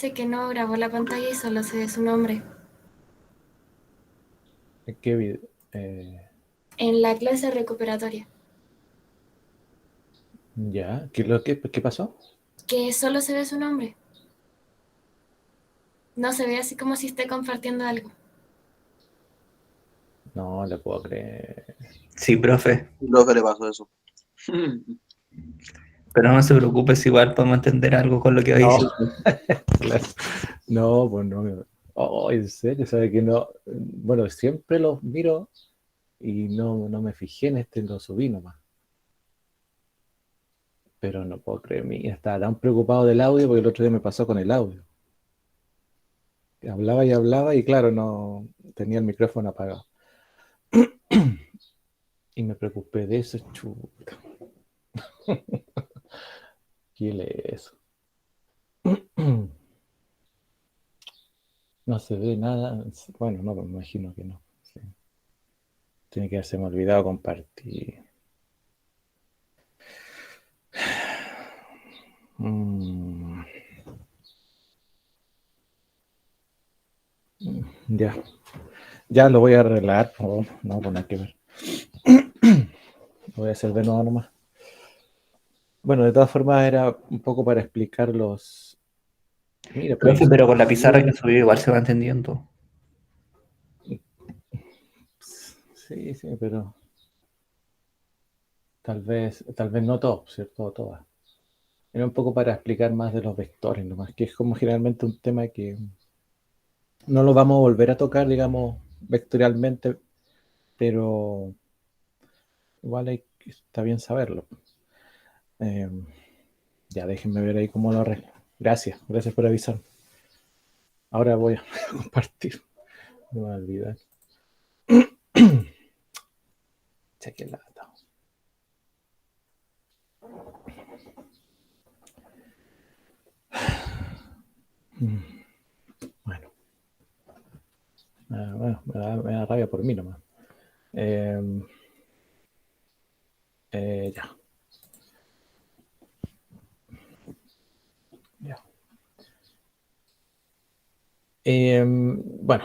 Dice que no grabó la pantalla y solo se ve su nombre. ¿Qué video? En la clase recuperatoria. Ya, ¿qué pasó? Que solo se ve su nombre. No se ve así como si esté compartiendo algo. No le puedo creer. Sí, profe. Lo que le pasó eso. Pero no se preocupe, si igual podemos entender algo con lo que va No, diciendo. claro. No, pues no. Oh, en serio, sabe que no. Bueno, siempre los miro y no me fijé en este, lo subí nomás. Pero no puedo creer, mira, estaba tan preocupado del audio porque el otro día me pasó con el audio. Hablaba y claro, no tenía el micrófono apagado. Y me preocupé de eso, chuta. ¿Qué es eso? No se ve nada. Bueno, no, me imagino que no. Sí. Tiene que haberse me olvidado compartir. Mm, ya, ya lo voy a arreglar. Oh, no, pues nada que ver. Lo voy a hacer de nuevo nomás. Bueno, de todas formas era un poco para explicar los... Mira, Profe, pues... pero con la pizarra que subió igual se va entendiendo. Sí, sí, pero tal vez no todo, ¿cierto? Todas. Era un poco para explicar más de los vectores, nomás, que es como generalmente un tema que no lo vamos a volver a tocar, digamos, vectorialmente, pero igual está bien saberlo. Eh, ya déjenme ver ahí cómo lo arreglo. Gracias por avisar. Ahora voy a compartir. No me voy a olvidar. Cheque lata. Bueno, bueno me da rabia por mí nomás. Eh, ya, ya. Bueno,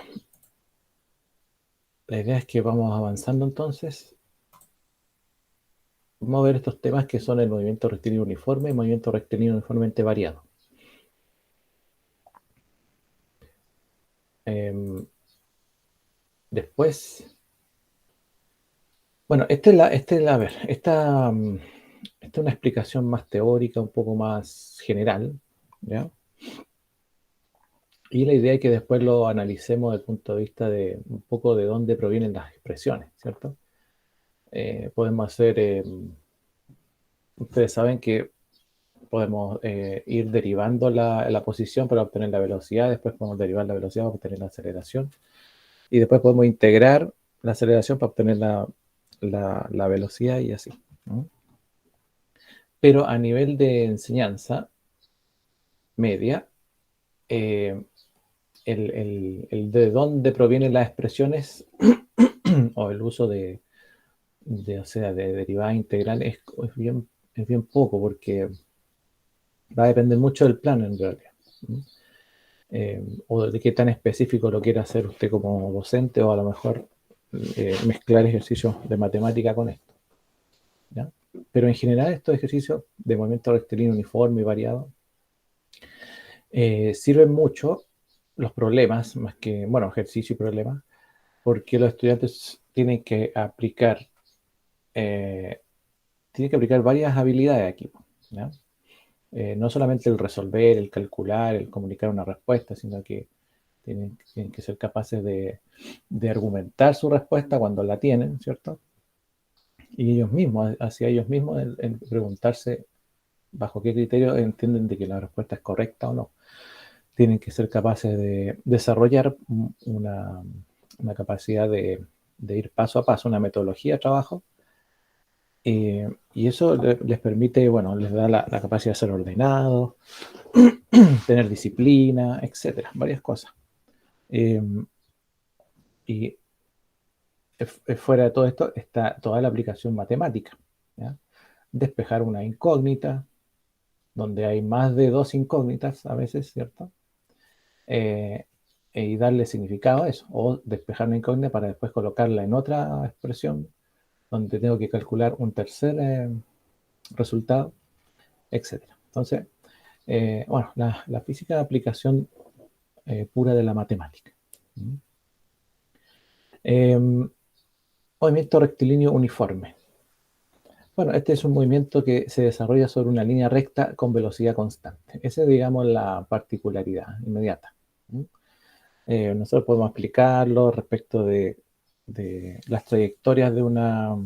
la idea es que vamos avanzando entonces. Vamos a ver estos temas que son el movimiento rectilíneo uniforme y movimiento rectilíneo uniformemente variado. Después, bueno, a ver, esta es una explicación más teórica, un poco más general, ¿ya? Y la idea es que después lo analicemos desde el punto de vista de un poco de dónde provienen las expresiones, ¿cierto? Podemos hacer, ustedes saben que podemos ir derivando la posición para obtener la velocidad, después podemos derivar la velocidad para obtener la aceleración, y después podemos integrar la aceleración para obtener la velocidad y así, ¿no? Pero a nivel de enseñanza media, eh, el de dónde provienen las expresiones o el uso o sea, de derivadas integrales es bien poco porque va a depender mucho del plano en realidad, ¿no? O de qué tan específico lo quiera hacer usted como docente o a lo mejor mezclar ejercicios de matemática con esto, ¿ya? Pero en general estos ejercicios de movimiento rectilíneo uniforme y variado sirven mucho los problemas, más que, bueno, ejercicio y problemas, porque los estudiantes eh, tienen que aplicar varias habilidades aquí, ¿ya? No solamente el resolver, el calcular, el comunicar una respuesta, sino que tienen que ser capaces de argumentar su respuesta cuando la tienen, ¿cierto? Y ellos mismos, hacia ellos mismos, el preguntarse bajo qué criterio entienden de que la respuesta es correcta o no. Tienen que ser capaces de desarrollar una capacidad de ir paso a paso, una metodología de trabajo, y eso les permite, bueno, les da la capacidad de ser ordenados, tener disciplina, etcétera, varias cosas. Eh, y fuera de todo esto está toda la aplicación matemática, ¿ya? Despejar una incógnita, donde hay más de dos incógnitas a veces, ¿cierto? y darle significado a eso, o despejar una incógnita para después colocarla en otra expresión donde tengo que calcular un tercer resultado, etcétera. Entonces, bueno, la física de aplicación pura de la matemática. Movimiento rectilíneo uniforme. Bueno, este es un movimiento que se desarrolla sobre una línea recta con velocidad constante. Esa es, digamos, la particularidad inmediata. Nosotros podemos explicarlo respecto de las trayectorias de una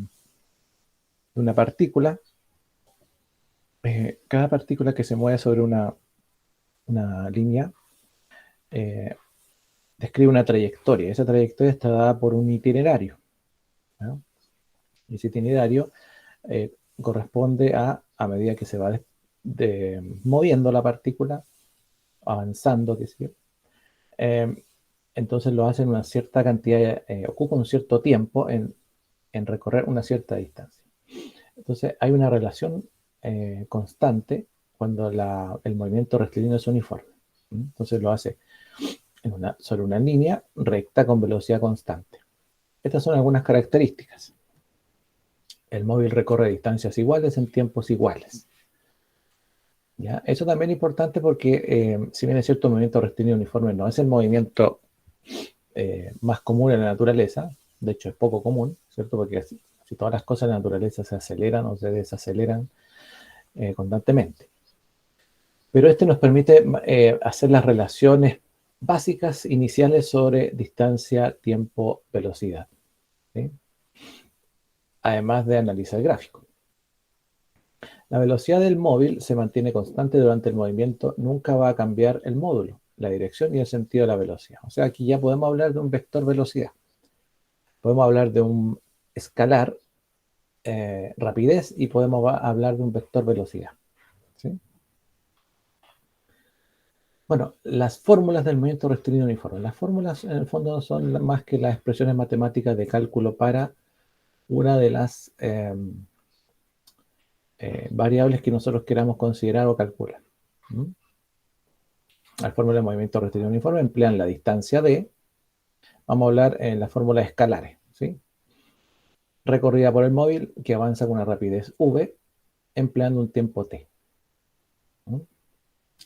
partícula. Cada partícula que se mueve sobre una línea describe una trayectoria. Esa trayectoria está dada por un itinerario, ¿no? Y ese itinerario corresponde a medida que se va moviendo la partícula, avanzando, qué sé yo. Entonces lo hacen una cierta cantidad, ocupa un cierto tiempo en recorrer una cierta distancia. Entonces hay una relación constante cuando el movimiento rectilíneo es uniforme. Entonces lo hace sobre una línea recta con velocidad constante. Estas son algunas características. El móvil recorre distancias iguales en tiempos iguales. ¿Ya? Eso también es importante porque, si bien es cierto, el movimiento rectilíneo uniforme no es el movimiento más común en la naturaleza, de hecho es poco común, ¿cierto? Porque si todas las cosas en la naturaleza se aceleran o se desaceleran constantemente. Pero este nos permite hacer las relaciones básicas iniciales sobre distancia, tiempo, velocidad, ¿sí? Además de analizar el gráfico. La velocidad del móvil se mantiene constante durante el movimiento, nunca va a cambiar el módulo, la dirección y el sentido de la velocidad. O sea, aquí ya podemos hablar de un vector velocidad. Podemos hablar de un escalar rapidez y podemos hablar de un vector velocidad, ¿sí? Bueno, las fórmulas del movimiento rectilíneo uniforme. Las fórmulas en el fondo no son más que las expresiones matemáticas de cálculo para una de las variables que nosotros queramos considerar o calcular. Las fórmulas de movimiento rectilíneo uniforme emplean la distancia d. Vamos a hablar en las fórmulas escalares, ¿sí? Recorrida por el móvil que avanza con una rapidez v empleando un tiempo t.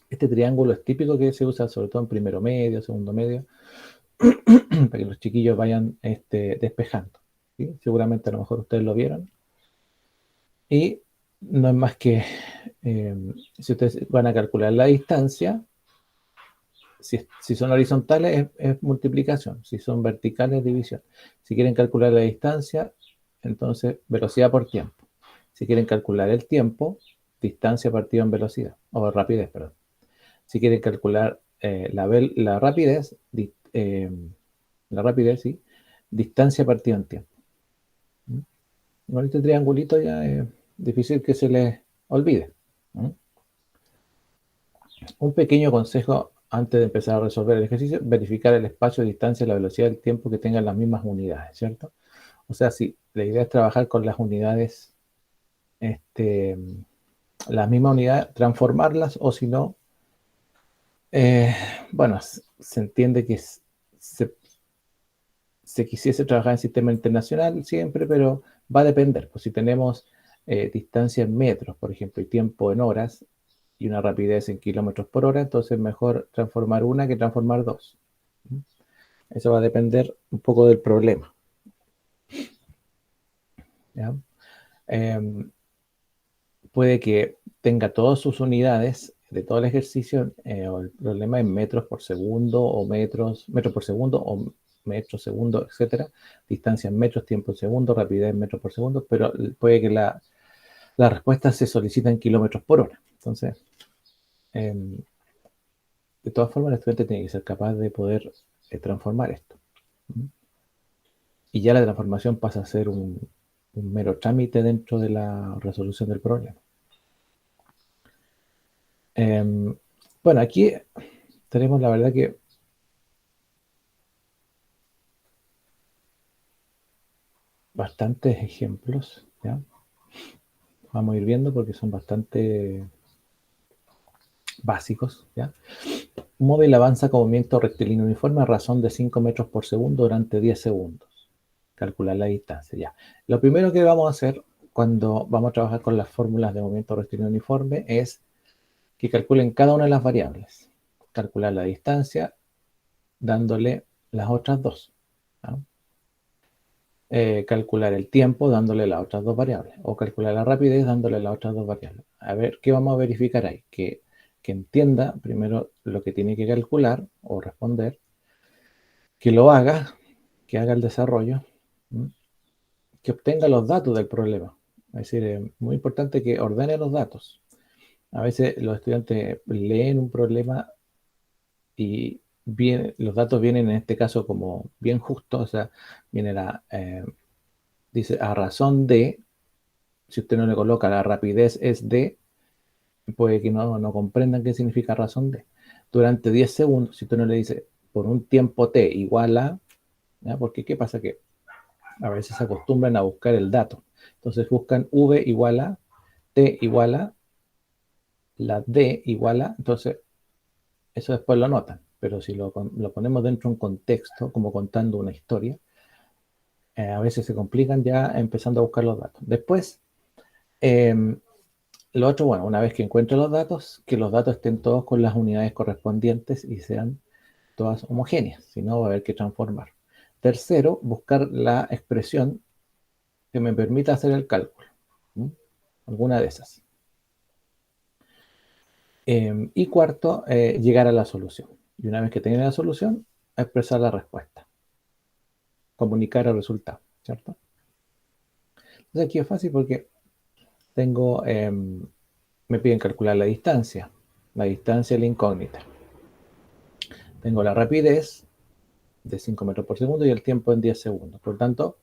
Este triángulo es típico que se usa sobre todo en primero medio, segundo medio, para que los chiquillos vayan despejando, ¿sí? Seguramente a lo mejor ustedes lo vieron. Y no es más que, si ustedes van a calcular la distancia, si son horizontales es multiplicación, si son verticales es división. Si quieren calcular la distancia, entonces velocidad por tiempo. Si quieren calcular el tiempo, distancia partido en velocidad, o rapidez, perdón. Si quieren calcular la rapidez, sí, distancia partida en tiempo. Con este triangulito ya es difícil que se les olvide. Un pequeño consejo antes de empezar a resolver el ejercicio: verificar el espacio, distancia, la velocidad, el tiempo que tengan las mismas unidades, ¿cierto? O sea, si la idea es trabajar con las unidades, las mismas unidades, transformarlas, o si no, bueno, se entiende que se quisiese trabajar en sistema internacional siempre, pero va a depender. Pues si tenemos distancia en metros, por ejemplo, y tiempo en horas, y una rapidez en kilómetros por hora, entonces mejor transformar una que transformar dos. Eso va a depender un poco del problema, ¿ya? Puede que tenga todas sus unidades de todo el ejercicio, o el problema en metros por segundo, o metros por segundo, o metros segundo, etcétera. Distancia en metros, tiempo en segundo, rapidez en metros por segundo, pero puede que la respuesta se solicita en kilómetros por hora. Entonces, de todas formas, el estudiante tiene que ser capaz de poder transformar esto. Y ya la transformación pasa a ser un mero trámite dentro de la resolución del problema. Bueno, aquí tenemos la verdad que bastantes ejemplos, ¿ya? Vamos a ir viendo porque son bastante básicos, ¿ya? Un móvil avanza con movimiento rectilíneo uniforme a razón de 5 metros por segundo durante 10 segundos. Calcular la distancia, ya. Lo primero que vamos a hacer cuando vamos a trabajar con las fórmulas de movimiento rectilíneo uniforme es que calculen cada una de las variables. Calcular la distancia dándole las otras dos, ¿no? Calcular el tiempo dándole las otras dos variables, o calcular la rapidez dándole las otras dos variables. A ver, ¿qué vamos a verificar ahí? Que entienda primero lo que tiene que calcular o responder, que lo haga, que haga el desarrollo, ¿no? Que obtenga los datos del problema. Es decir, es muy importante que ordene los datos. A veces los estudiantes leen un problema y los datos vienen en este caso como bien justos, o sea, viene dice a razón de, si usted no le coloca la rapidez es de, puede que no comprendan qué significa razón de. Durante 10 segundos, si usted no le dice por un tiempo t igual a, ¿ya? Porque ¿qué pasa? Que a veces se acostumbran a buscar el dato. Entonces buscan v igual a, t igual a, la d igual a, entonces eso después lo notan. Pero si lo ponemos dentro de un contexto, como contando una historia, a veces se complican ya empezando a buscar los datos. Después, lo otro, bueno, una vez que encuentre los datos, que los datos estén todos con las unidades correspondientes y sean todas homogéneas, si no va a haber que transformar. Tercero, buscar la expresión que me permita hacer el cálculo. ¿Mm? Alguna de esas. Y cuarto, llegar a la solución. Y una vez que tenga la solución, expresar la respuesta. Comunicar el resultado, ¿cierto? Entonces aquí es fácil porque tengo, me piden calcular la distancia y la incógnita. Tengo la rapidez de 5 metros por segundo y el tiempo en 10 segundos. Por tanto,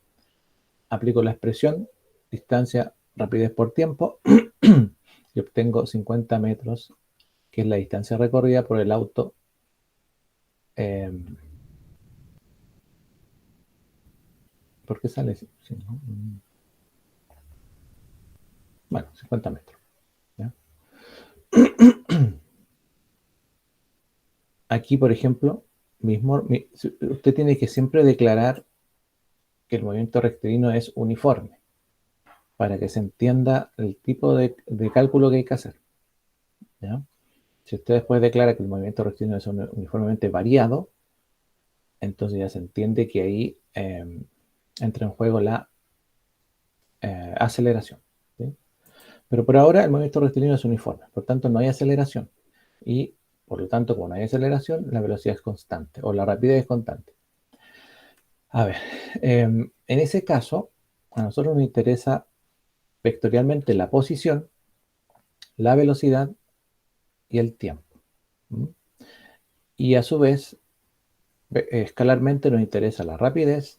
aplico la expresión distancia, rapidez por tiempo y obtengo 50 metros, que es la distancia recorrida por el auto ¿por qué sale? Sí, ¿no? Bueno, 50 metros. ¿Ya? Aquí, por ejemplo, usted tiene que siempre declarar que el movimiento rectilíneo es uniforme para que se entienda el tipo de cálculo que hay que hacer. ¿Ya? Si usted después declara que el movimiento rectilíneo es uniformemente variado, entonces ya se entiende que ahí entra en juego la aceleración. ¿Sí? Pero por ahora el movimiento rectilíneo es uniforme, por tanto no hay aceleración. Y por lo tanto, como no hay aceleración, la velocidad es constante o la rapidez es constante. A ver, en ese caso, a nosotros nos interesa vectorialmente la posición, la velocidad y el tiempo. ¿Mm? Y a su vez, escalarmente nos interesa la rapidez,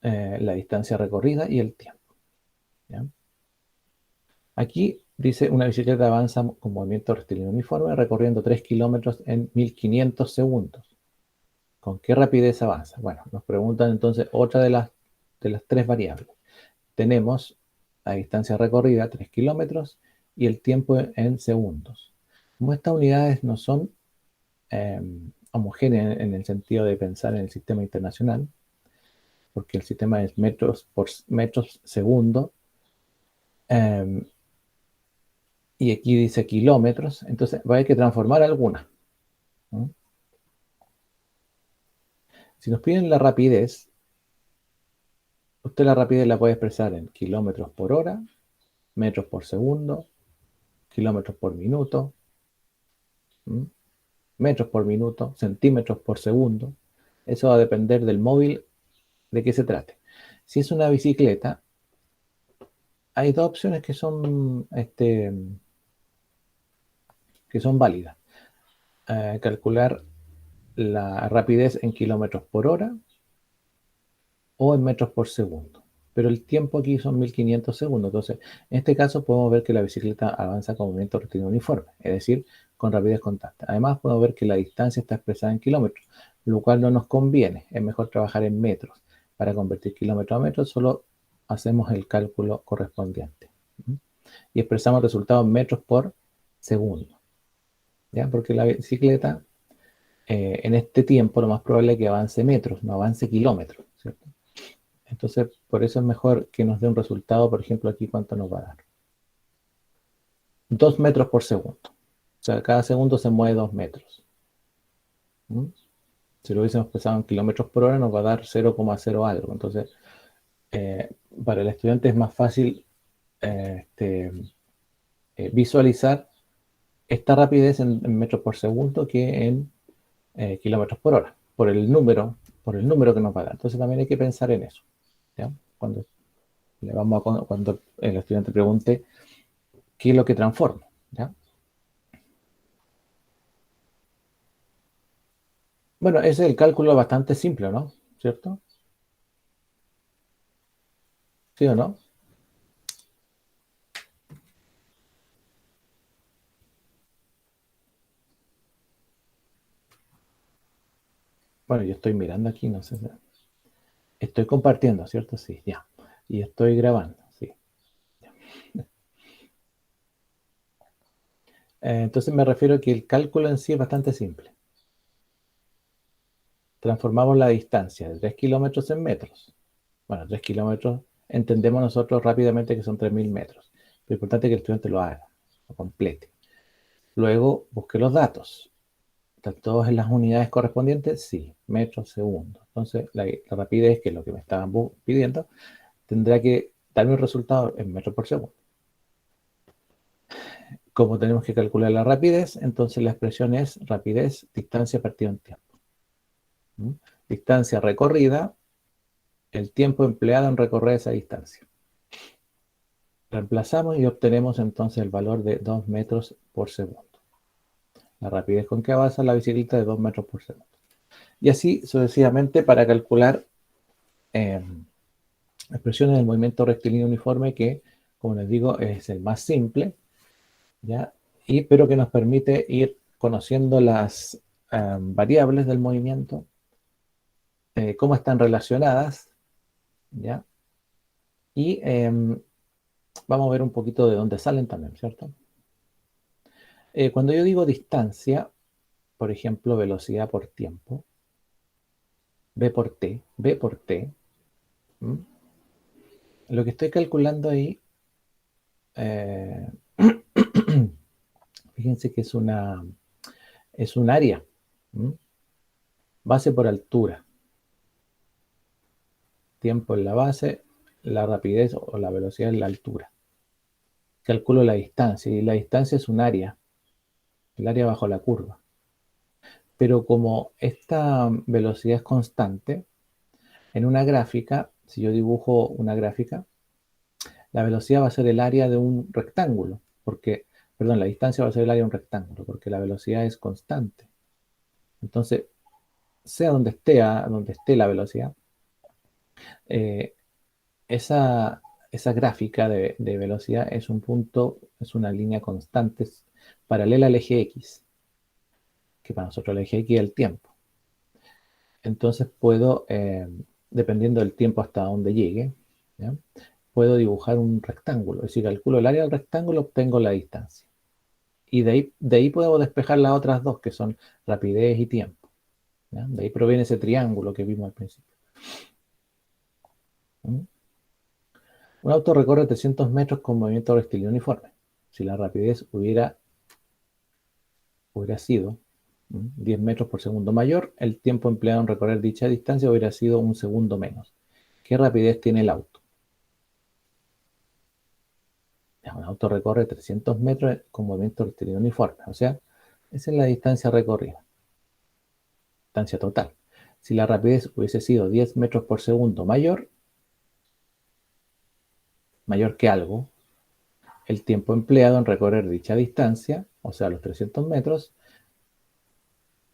la distancia recorrida y el tiempo. ¿Ya? Aquí dice una bicicleta avanza con movimiento rectilíneo uniforme recorriendo 3 kilómetros en 1500 segundos. ¿Con qué rapidez avanza? Bueno, nos preguntan entonces otra de las tres variables. Tenemos la distancia recorrida, 3 kilómetros, y el tiempo en segundos. Como estas unidades no son homogéneas en el sentido de pensar en el sistema internacional, porque el sistema es metros por metros segundo, y aquí dice kilómetros, entonces va a haber que transformar alguna, ¿no? Si nos piden la rapidez, usted la rapidez la puede expresar en kilómetros por hora, metros por segundo, kilómetros por minuto, metros por minuto, centímetros por segundo. Eso va a depender del móvil de qué se trate. Si es una bicicleta, hay dos opciones que son válidas. Calcular la rapidez en kilómetros por hora o en metros por segundo. Pero el tiempo aquí son 1500 segundos. Entonces, en este caso podemos ver que la bicicleta avanza con movimiento rectilíneo uniforme, es decir, con rapidez constante. Además, podemos ver que la distancia está expresada en kilómetros, lo cual no nos conviene. Es mejor trabajar en metros. Para convertir kilómetros a metros, solo hacemos el cálculo correspondiente. Y expresamos el resultado en metros por segundo. ¿Ya? Porque la bicicleta en este tiempo lo más probable es que avance metros, no avance kilómetros, ¿cierto? Entonces, por eso es mejor que nos dé un resultado, por ejemplo, aquí, ¿cuánto nos va a dar? 2 metros por segundo. O sea, cada segundo se mueve 2 metros. ¿Mm? Si lo hubiésemos pensado en kilómetros por hora, nos va a dar 0,0 algo. Entonces, para el estudiante es más fácil visualizar esta rapidez en metros por segundo que en kilómetros por hora, por el número que nos va a dar. Entonces también hay que pensar en eso, ¿ya? Cuando el estudiante pregunte qué es lo que transforma, ¿ya? Bueno, ese es el cálculo bastante simple, ¿no? ¿Cierto? ¿Sí o no? Bueno, yo estoy mirando aquí, no sé. Estoy compartiendo, ¿cierto? Sí, ya. Y estoy grabando, sí. Entonces me refiero a que el cálculo en sí es bastante simple. Transformamos la distancia de 3 kilómetros en metros. Bueno, 3 kilómetros entendemos nosotros rápidamente que son 3.000 metros. Lo importante es que el estudiante lo haga, lo complete. Luego busque los datos. ¿Están todos en las unidades correspondientes? Sí, metros, segundos. Entonces, la rapidez, que es lo que me estaban pidiendo, tendrá que darme un resultado en metros por segundo. Como tenemos que calcular la rapidez, entonces la expresión es rapidez, distancia partido en tiempo. ¿Mm? Distancia recorrida, el tiempo empleado en recorrer esa distancia. Reemplazamos y obtenemos entonces el valor de 2 metros por segundo. La rapidez con que avanza la bicicleta de 2 metros por segundo. Y así sucesivamente para calcular expresiones del movimiento rectilíneo uniforme que, como les digo, es el más simple, ¿ya? Pero que nos permite ir conociendo las variables del movimiento, cómo están relacionadas, ¿ya? Y vamos a ver un poquito de dónde salen también, ¿cierto? Cuando yo digo distancia, por ejemplo, velocidad por tiempo, V por T, ¿m? Lo que estoy calculando ahí, eh, fíjense que es un área, ¿m? Base por altura, tiempo en la base, la rapidez o la velocidad en la altura. Calculo la distancia y la distancia es un área, el área bajo la curva. Pero como esta velocidad es constante, en una gráfica, si yo dibujo una gráfica, la velocidad va a ser el área de un rectángulo, la distancia va a ser el área de un rectángulo, porque la velocidad es constante. Entonces, sea donde esté la velocidad, eh, esa gráfica de velocidad es un punto, es una línea constante paralela al eje X, que para nosotros el eje X es el tiempo. Entonces puedo, dependiendo del tiempo hasta donde llegue, ¿ya? Puedo dibujar un rectángulo. Y si calculo el área del rectángulo, obtengo la distancia. Y de ahí puedo despejar las otras dos, que son rapidez y tiempo, ¿ya? De ahí proviene ese triángulo que vimos al principio. ¿Mm? Un auto recorre 300 metros con movimiento rectilíneo uniforme. Si la rapidez hubiera sido 10 metros por segundo mayor, el tiempo empleado en recorrer dicha distancia hubiera sido un segundo menos. ¿Qué rapidez tiene el auto? Un auto recorre 300 metros con movimiento rectilíneo uniforme. O sea, esa es la distancia recorrida. Distancia total. Si la rapidez hubiese sido 10 metros por segundo mayor que algo, el tiempo empleado en recorrer dicha distancia, o sea, los 300 metros,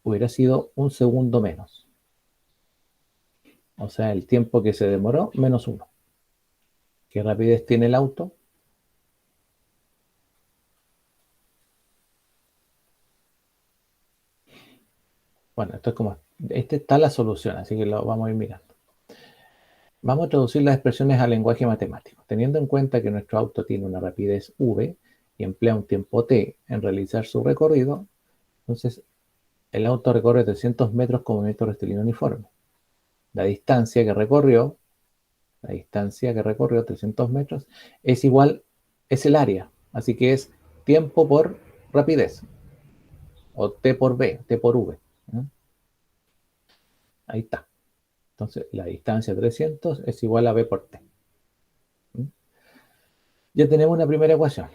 hubiera sido un segundo menos. O sea, el tiempo que se demoró menos 1. ¿Qué rapidez tiene el auto? Bueno, este está la solución, así que lo vamos a ir mirando. Vamos a traducir las expresiones al lenguaje matemático. Teniendo en cuenta que nuestro auto tiene una rapidez v y emplea un tiempo t en realizar su recorrido, entonces El auto recorre 300 metros con movimiento rectilíneo uniforme. La distancia que recorrió, 300 metros, es igual, es el área. Así que es tiempo por rapidez. O T por B, T por V. ¿eh? Ahí está. Entonces, la distancia 300 es igual a B por T. Ya tenemos una primera ecuación.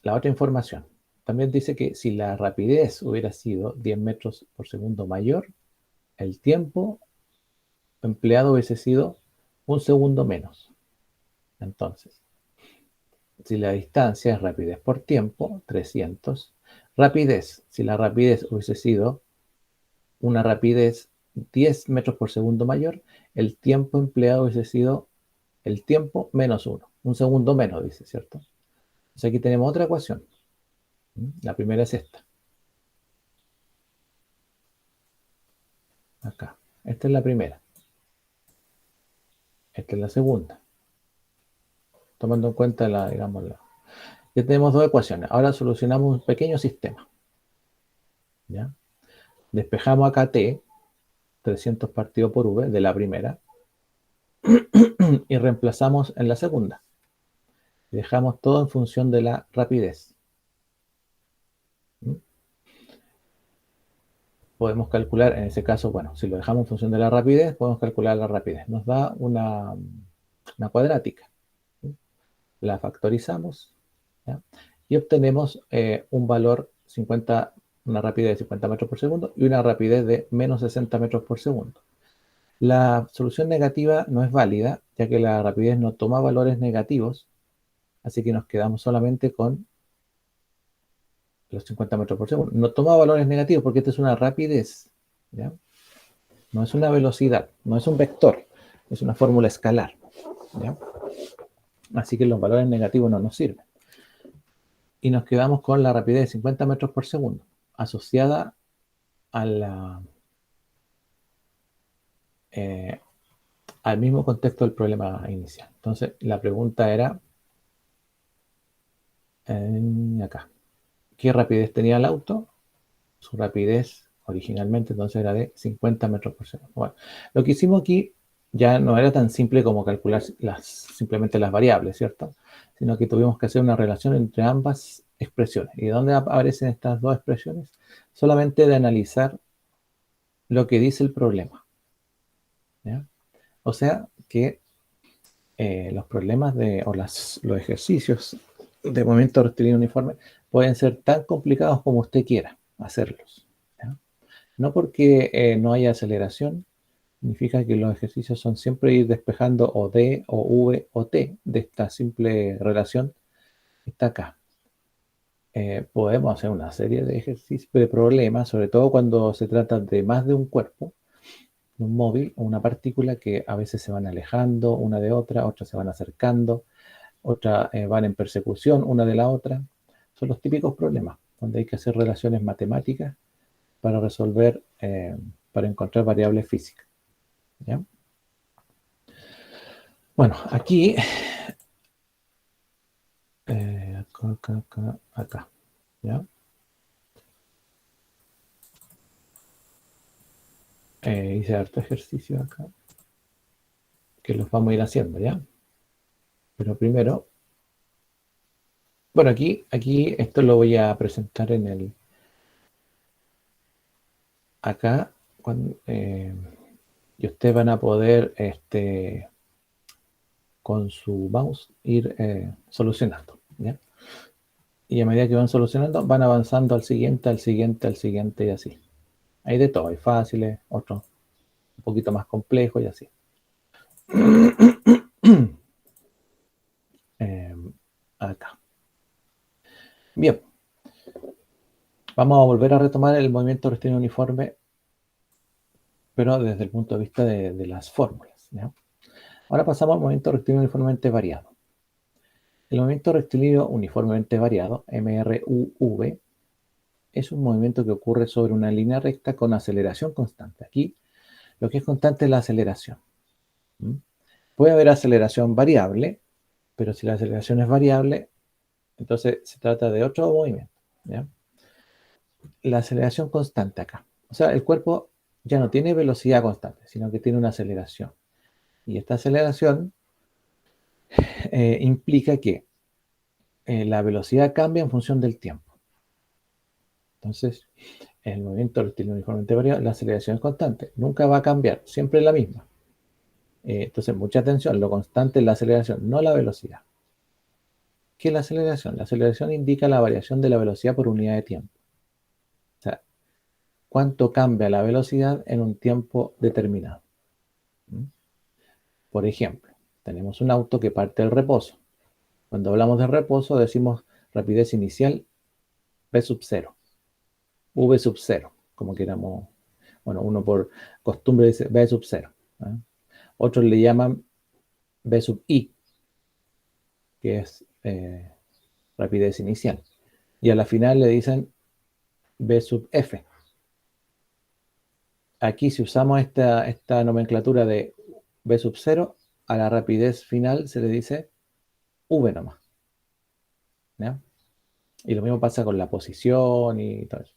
La otra información. También dice que si la rapidez hubiera sido 10 metros por segundo mayor, el tiempo empleado hubiese sido un segundo menos. Entonces, si la distancia es rapidez por tiempo, 300. Rapidez, si la rapidez hubiese sido una rapidez 10 metros por segundo mayor, el tiempo empleado hubiese sido el tiempo menos 1. Un segundo menos, dice, ¿cierto? Entonces aquí tenemos otra ecuación. La primera es esta. Acá. Esta es la primera. Esta es la segunda. Tomando en cuenta digamos, ya tenemos dos ecuaciones. Ahora solucionamos un pequeño sistema. ¿Ya? Despejamos acá T, 300 partido por V, de la primera, y reemplazamos en la segunda. Dejamos todo en función de la rapidez. Podemos calcular, en ese caso, bueno, si lo dejamos en función de la rapidez, podemos calcular la rapidez. Nos da una cuadrática. La factorizamos, ¿ya? Y obtenemos un valor 50, una rapidez de 50 metros por segundo y una rapidez de menos 60 metros por segundo. La solución negativa no es válida, ya que la rapidez no toma valores negativos, así que nos quedamos solamente con los 50 metros por segundo. No toma valores negativos porque esta es una rapidez, ¿ya? No es una velocidad, no es un vector, es una fórmula escalar, ¿ya? Así que los valores negativos no nos sirven. Y nos quedamos con la rapidez de 50 metros por segundo, asociada a al mismo contexto del problema inicial. Entonces, la pregunta era, acá, ¿qué rapidez tenía el auto? Su rapidez originalmente entonces era de 50 metros por segundo. Bueno, lo que hicimos aquí ya no era tan simple como calcular simplemente las variables, ¿cierto? Sino que tuvimos que hacer una relación entre ambas expresiones. ¿Y dónde aparecen estas dos expresiones? Solamente de analizar lo que dice el problema, ¿ya? O sea que los problemas los ejercicios de movimiento rectilíneo uniforme pueden ser tan complicados como usted quiera hacerlos, ¿ya? No porque no haya aceleración, significa que los ejercicios son siempre ir despejando o D, o V, o T de esta simple relación que está acá. Podemos hacer una serie de ejercicios, de problemas, sobre todo cuando se trata de más de un cuerpo, un móvil o una partícula que a veces se van alejando una de otra, otras se van acercando, otras van en persecución una de la otra. Son los típicos problemas, donde hay que hacer relaciones matemáticas para resolver, para encontrar variables físicas, ¿ya? Bueno, aquí, acá, ¿ya? Hice harto ejercicio acá, que los vamos a ir haciendo, ¿ya? Pero primero, bueno, aquí esto lo voy a presentar acá, y ustedes van a poder, con su mouse, ir solucionando, ¿ya? Y a medida que van solucionando, van avanzando al siguiente, al siguiente, al siguiente y así. Hay de todo, hay fáciles, otros un poquito más complejos y así. Acá. Bien. Vamos a volver a retomar el movimiento rectilíneo uniforme, pero desde el punto de vista de las fórmulas, ¿ya? Ahora pasamos al movimiento rectilíneo uniformemente variado. El movimiento rectilíneo uniformemente variado, MRUV, es un movimiento que ocurre sobre una línea recta con aceleración constante. Aquí lo que es constante es la aceleración. Puede haber aceleración variable, pero si la aceleración es variable, entonces se trata de otro movimiento, ¿ya? la aceleración constante acá. O sea, el cuerpo ya no tiene velocidad constante, sino que tiene una aceleración. Y esta aceleración implica que la velocidad cambia en función del tiempo. Entonces, en el movimiento rectilíneo uniformemente variado, la aceleración es constante. Nunca va a cambiar, siempre es la misma. Entonces, mucha atención, lo constante es la aceleración, no la velocidad. ¿Qué es la aceleración? La aceleración indica la variación de la velocidad por unidad de tiempo. O sea, cuánto cambia la velocidad en un tiempo determinado. ¿Mm? Por ejemplo, tenemos un auto que parte del reposo. Cuando hablamos de reposo decimos rapidez inicial V sub 0, V sub 0, como queramos. Bueno, uno por costumbre dice V sub 0. ¿Eh? Otros le llaman V sub I, que es rapidez inicial. Y a la final le dicen V sub F. Aquí si usamos esta nomenclatura de V sub 0, a la rapidez final se le dice V nomás. ¿Ya? Y lo mismo pasa con la posición y todo eso.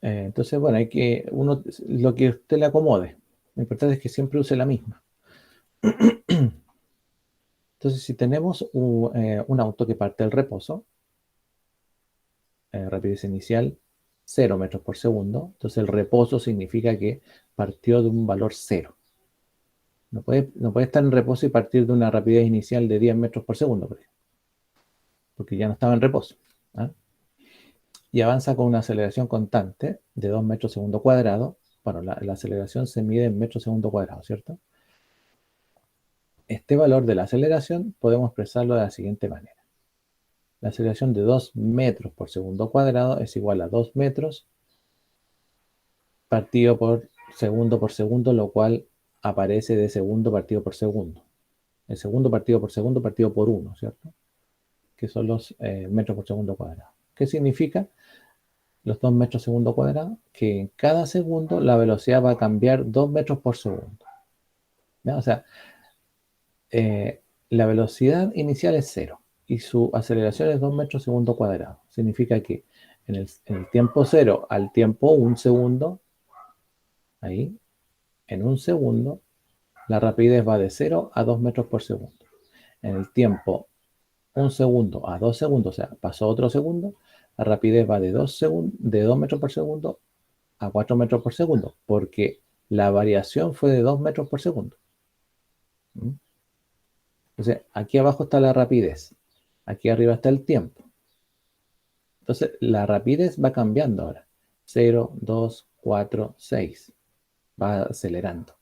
Entonces, bueno, hay que lo que usted le acomode. Lo importante es que siempre use la misma. Entonces, si tenemos un auto que parte del reposo, rapidez inicial 0 metros por segundo, entonces el reposo significa que partió de un valor 0. No puede estar en reposo y partir de una rapidez inicial de 10 metros por segundo, por ejemplo, porque ya no estaba en reposo. ¿Ah? Y avanza con una aceleración constante de 2 metros segundo cuadrado. Bueno, la aceleración se mide en metros segundo cuadrado, ¿cierto? Este valor de la aceleración podemos expresarlo de la siguiente manera. La aceleración de 2 metros por segundo cuadrado es igual a 2 metros partido por segundo, lo cual aparece de segundo partido por segundo. El segundo partido por segundo partido por 1, ¿cierto? Que son los metros por segundo cuadrado. ¿Qué significa? Los 2 metros segundo cuadrado, que en cada segundo la velocidad va a cambiar 2 metros por segundo. ¿Ya? O sea, la velocidad inicial es 0 y su aceleración es 2 metros segundo cuadrado. Significa que en el tiempo 0 al tiempo 1 segundo, ahí, en 1 segundo, la rapidez va de 0 a 2 metros por segundo. En el tiempo 1 segundo a 2 segundos, o sea, pasó otro segundo, la rapidez va de 2 metros por segundo a 4 metros por segundo, porque la variación fue de 2 metros por segundo. ¿Mm? Entonces, aquí abajo está la rapidez, aquí arriba está el tiempo. Entonces, la rapidez va cambiando ahora. 0, 2, 4, 6. Va acelerando.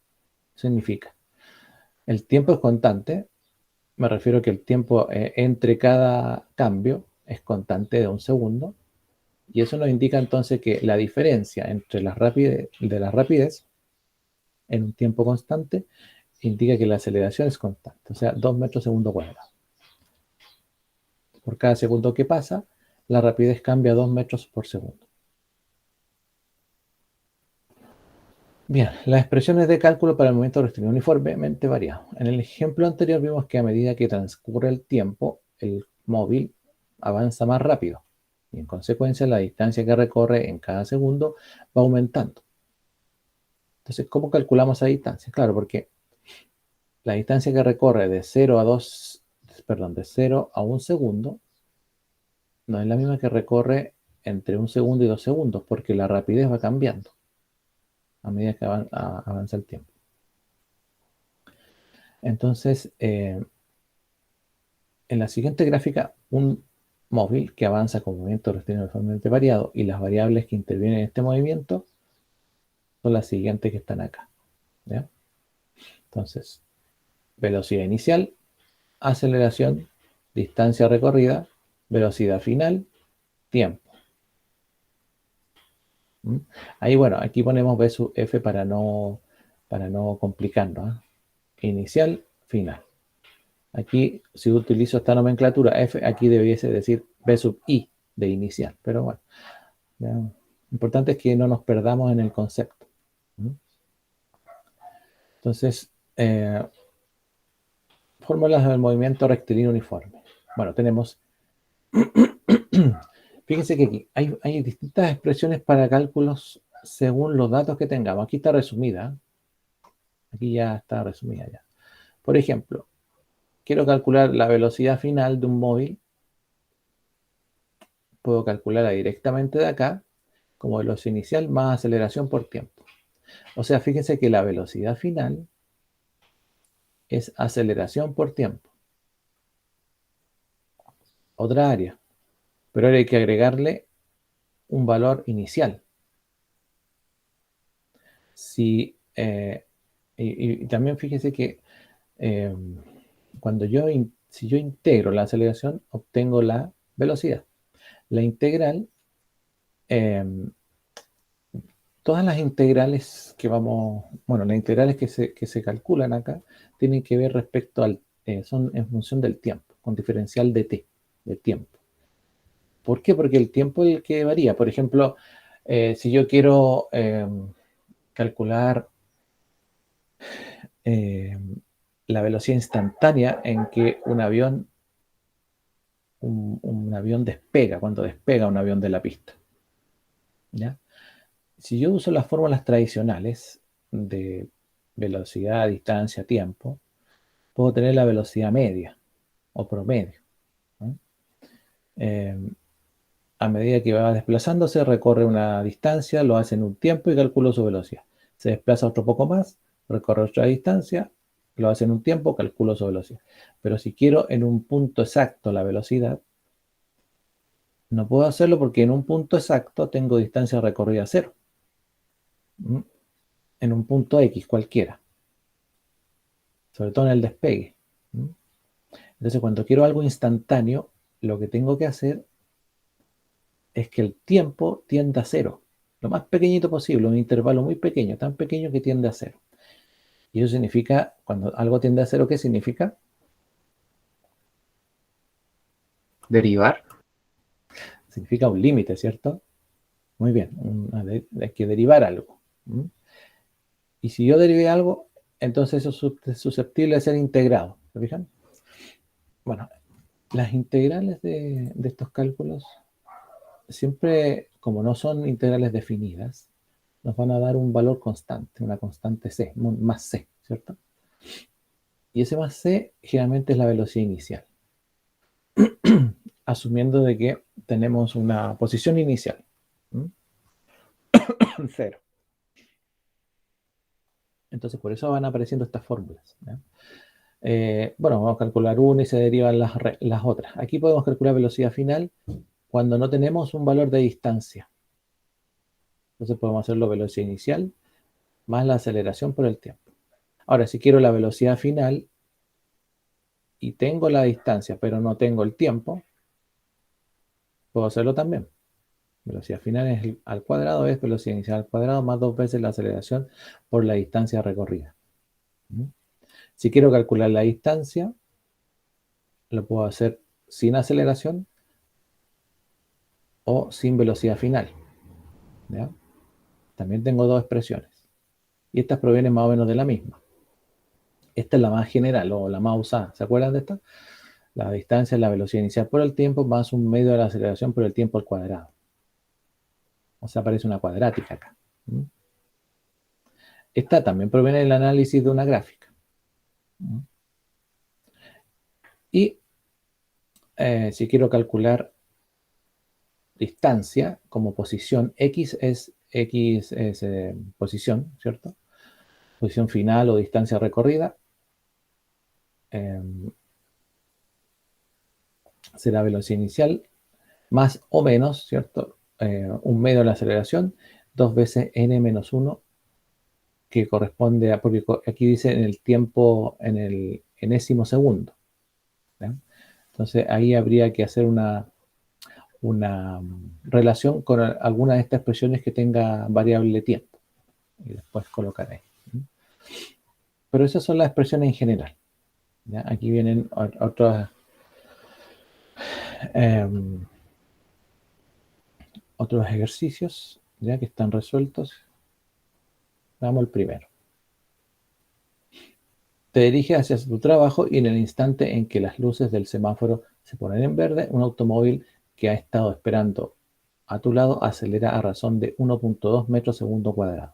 Significa, el tiempo es constante. Me refiero que el tiempo entre cada cambio es constante de 1 segundo. Y eso nos indica entonces que la diferencia entre la rapidez en un tiempo constante indica que la aceleración es constante. O sea, 2 metros segundo cuadrado. Por cada segundo que pasa, la rapidez cambia 2 metros por segundo. Bien, las expresiones de cálculo para el movimiento rectilíneo uniformemente variado. En el ejemplo anterior vimos que a medida que transcurre el tiempo, el móvil avanza más rápido y en consecuencia la distancia que recorre en cada segundo va aumentando. Entonces, ¿cómo calculamos esa distancia? Claro, porque la distancia que recorre de 0 a 1 segundo no es la misma que recorre entre 1 segundo y 2 segundos, porque la rapidez va cambiando a medida que avanza el tiempo. Entonces, en la siguiente gráfica, un móvil que avanza con movimiento rectilíneo uniformemente variado y las variables que intervienen en este movimiento son las siguientes que están acá. ¿Ya? Entonces, velocidad inicial, aceleración, distancia recorrida, velocidad final, tiempo. ¿Mm? Ahí, bueno, aquí ponemos V sub F para no complicarnos. Inicial, final. Aquí, si utilizo esta nomenclatura F, aquí debiese decir V sub I de inicial. Pero bueno, ya, lo importante es que no nos perdamos en el concepto. ¿Mm? Entonces, fórmulas del movimiento rectilíneo uniforme. Bueno, tenemos Fíjense que aquí hay distintas expresiones para cálculos según los datos que tengamos. Aquí está resumida. Aquí ya está resumida ya. Por ejemplo, quiero calcular la velocidad final de un móvil. Puedo calcularla directamente de acá como velocidad inicial más aceleración por tiempo. O sea, fíjense que la velocidad final es aceleración por tiempo. Otra área. Pero ahora hay que agregarle un valor inicial. Si, y también fíjense que eh, si yo integro la aceleración, obtengo la velocidad. La integral, eh, todas las integrales que las integrales que se calculan acá, tienen que ver respecto son en función del tiempo, con diferencial de t, del tiempo. ¿Por qué? Porque el tiempo es el que varía. Por ejemplo, si yo quiero calcular la velocidad instantánea en que un avión despega, cuando despega un avión de la pista. ¿Ya? Si yo uso las fórmulas tradicionales de velocidad, distancia, tiempo, puedo tener la velocidad media o promedio, ¿no? A medida que va desplazándose, recorre una distancia, lo hace en un tiempo y calculo su velocidad. Se desplaza otro poco más, recorre otra distancia, lo hace en un tiempo, calculo su velocidad. Pero si quiero en un punto exacto la velocidad, no puedo hacerlo porque en un punto exacto tengo distancia recorrida cero. En un punto X cualquiera. Sobre todo en el despegue. Entonces, cuando quiero algo instantáneo, lo que tengo que hacer es que el tiempo tienda a cero. Lo más pequeñito posible, un intervalo muy pequeño, tan pequeño que tiende a cero. Y eso significa, cuando algo tiende a cero, ¿qué significa? Derivar. Significa un límite, ¿cierto? Muy bien, hay que derivar algo. Y si yo derivé algo, entonces eso es susceptible de ser integrado. ¿Se fijan? Bueno, las integrales de estos cálculos siempre, como no son integrales definidas, nos van a dar un valor constante, una constante c, más c, ¿cierto? Y ese más c generalmente es la velocidad inicial, asumiendo de que tenemos una posición inicial, 0. Entonces, por eso van apareciendo estas fórmulas, ¿ya? Bueno, vamos a calcular una y se derivan las otras. Aquí podemos calcular velocidad final cuando no tenemos un valor de distancia. Entonces podemos hacerlo velocidad inicial más la aceleración por el tiempo. Ahora, si quiero la velocidad final y tengo la distancia, pero no tengo el tiempo, puedo hacerlo también. Velocidad final al cuadrado es velocidad inicial al cuadrado más 2 veces la aceleración por la distancia recorrida. Si quiero calcular la distancia, lo puedo hacer sin aceleración o sin velocidad final, ¿ya? También tengo dos expresiones. Y estas provienen más o menos de la misma. Esta es la más general o la más usada. ¿Se acuerdan de esta? La distancia es la velocidad inicial por el tiempo más un medio de la aceleración por el tiempo al cuadrado. O sea, aparece una cuadrática acá. Esta también proviene del análisis de una gráfica. Y si quiero calcular distancia como posición, X es posición, ¿cierto? Posición final o distancia recorrida. Será velocidad inicial más o menos, ¿cierto? Un medio de la aceleración, 2 veces n menos 1, que corresponde a, porque aquí dice en el tiempo, en el enésimo segundo, ¿ya? Entonces ahí habría que hacer una relación con alguna de estas expresiones que tenga variable de tiempo. Y después colocar ahí. Pero esas son las expresiones en general, ¿ya? Aquí vienen otros ejercicios, ya que están resueltos. Veamos el primero. Te diriges hacia tu trabajo y en el instante en que las luces del semáforo se ponen en verde, un automóvil que ha estado esperando a tu lado acelera a razón de 1.2 metros segundo cuadrado.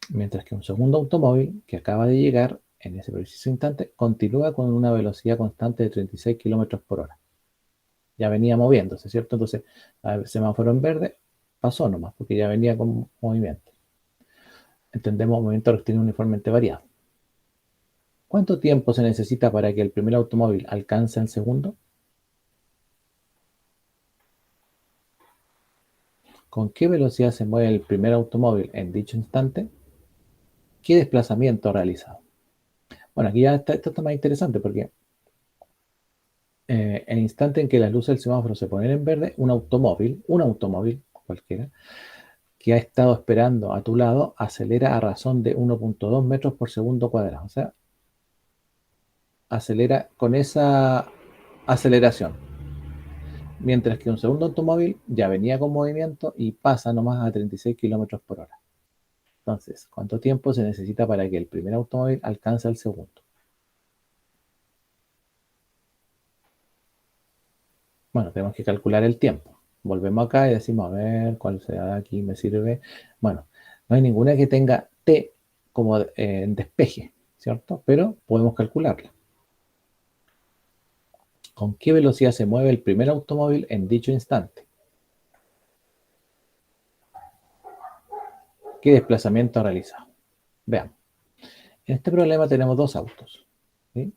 Mientras que un segundo automóvil que acaba de llegar en ese preciso instante continúa con una velocidad constante de 36 kilómetros por hora. Ya venía moviéndose, ¿cierto? Entonces, al semáforo en verde pasó nomás, porque ya venía con movimiento. Entendemos movimiento rectilíneo uniformemente variado. ¿Cuánto tiempo se necesita para que el primer automóvil alcance al segundo? ¿Con qué velocidad se mueve el primer automóvil en dicho instante? ¿Qué desplazamiento ha realizado? Bueno, aquí ya esto está más interesante porque el instante en que las luces del semáforo se ponen en verde, un automóvil cualquiera, que ha estado esperando a tu lado, acelera a razón de 1.2 metros por segundo cuadrado. O sea, acelera con esa aceleración. Mientras que un segundo automóvil ya venía con movimiento y pasa nomás a 36 kilómetros por hora. Entonces, ¿cuánto tiempo se necesita para que el primer automóvil alcance al segundo? Bueno, tenemos que calcular el tiempo. Volvemos acá y decimos, a ver, ¿cuál será aquí? Me sirve. Bueno, no hay ninguna que tenga t como en despeje, ¿cierto? Pero podemos calcularla. ¿Con qué velocidad se mueve el primer automóvil en dicho instante? ¿Qué desplazamiento ha realizado? Veamos. En este problema tenemos dos autos, ¿sí?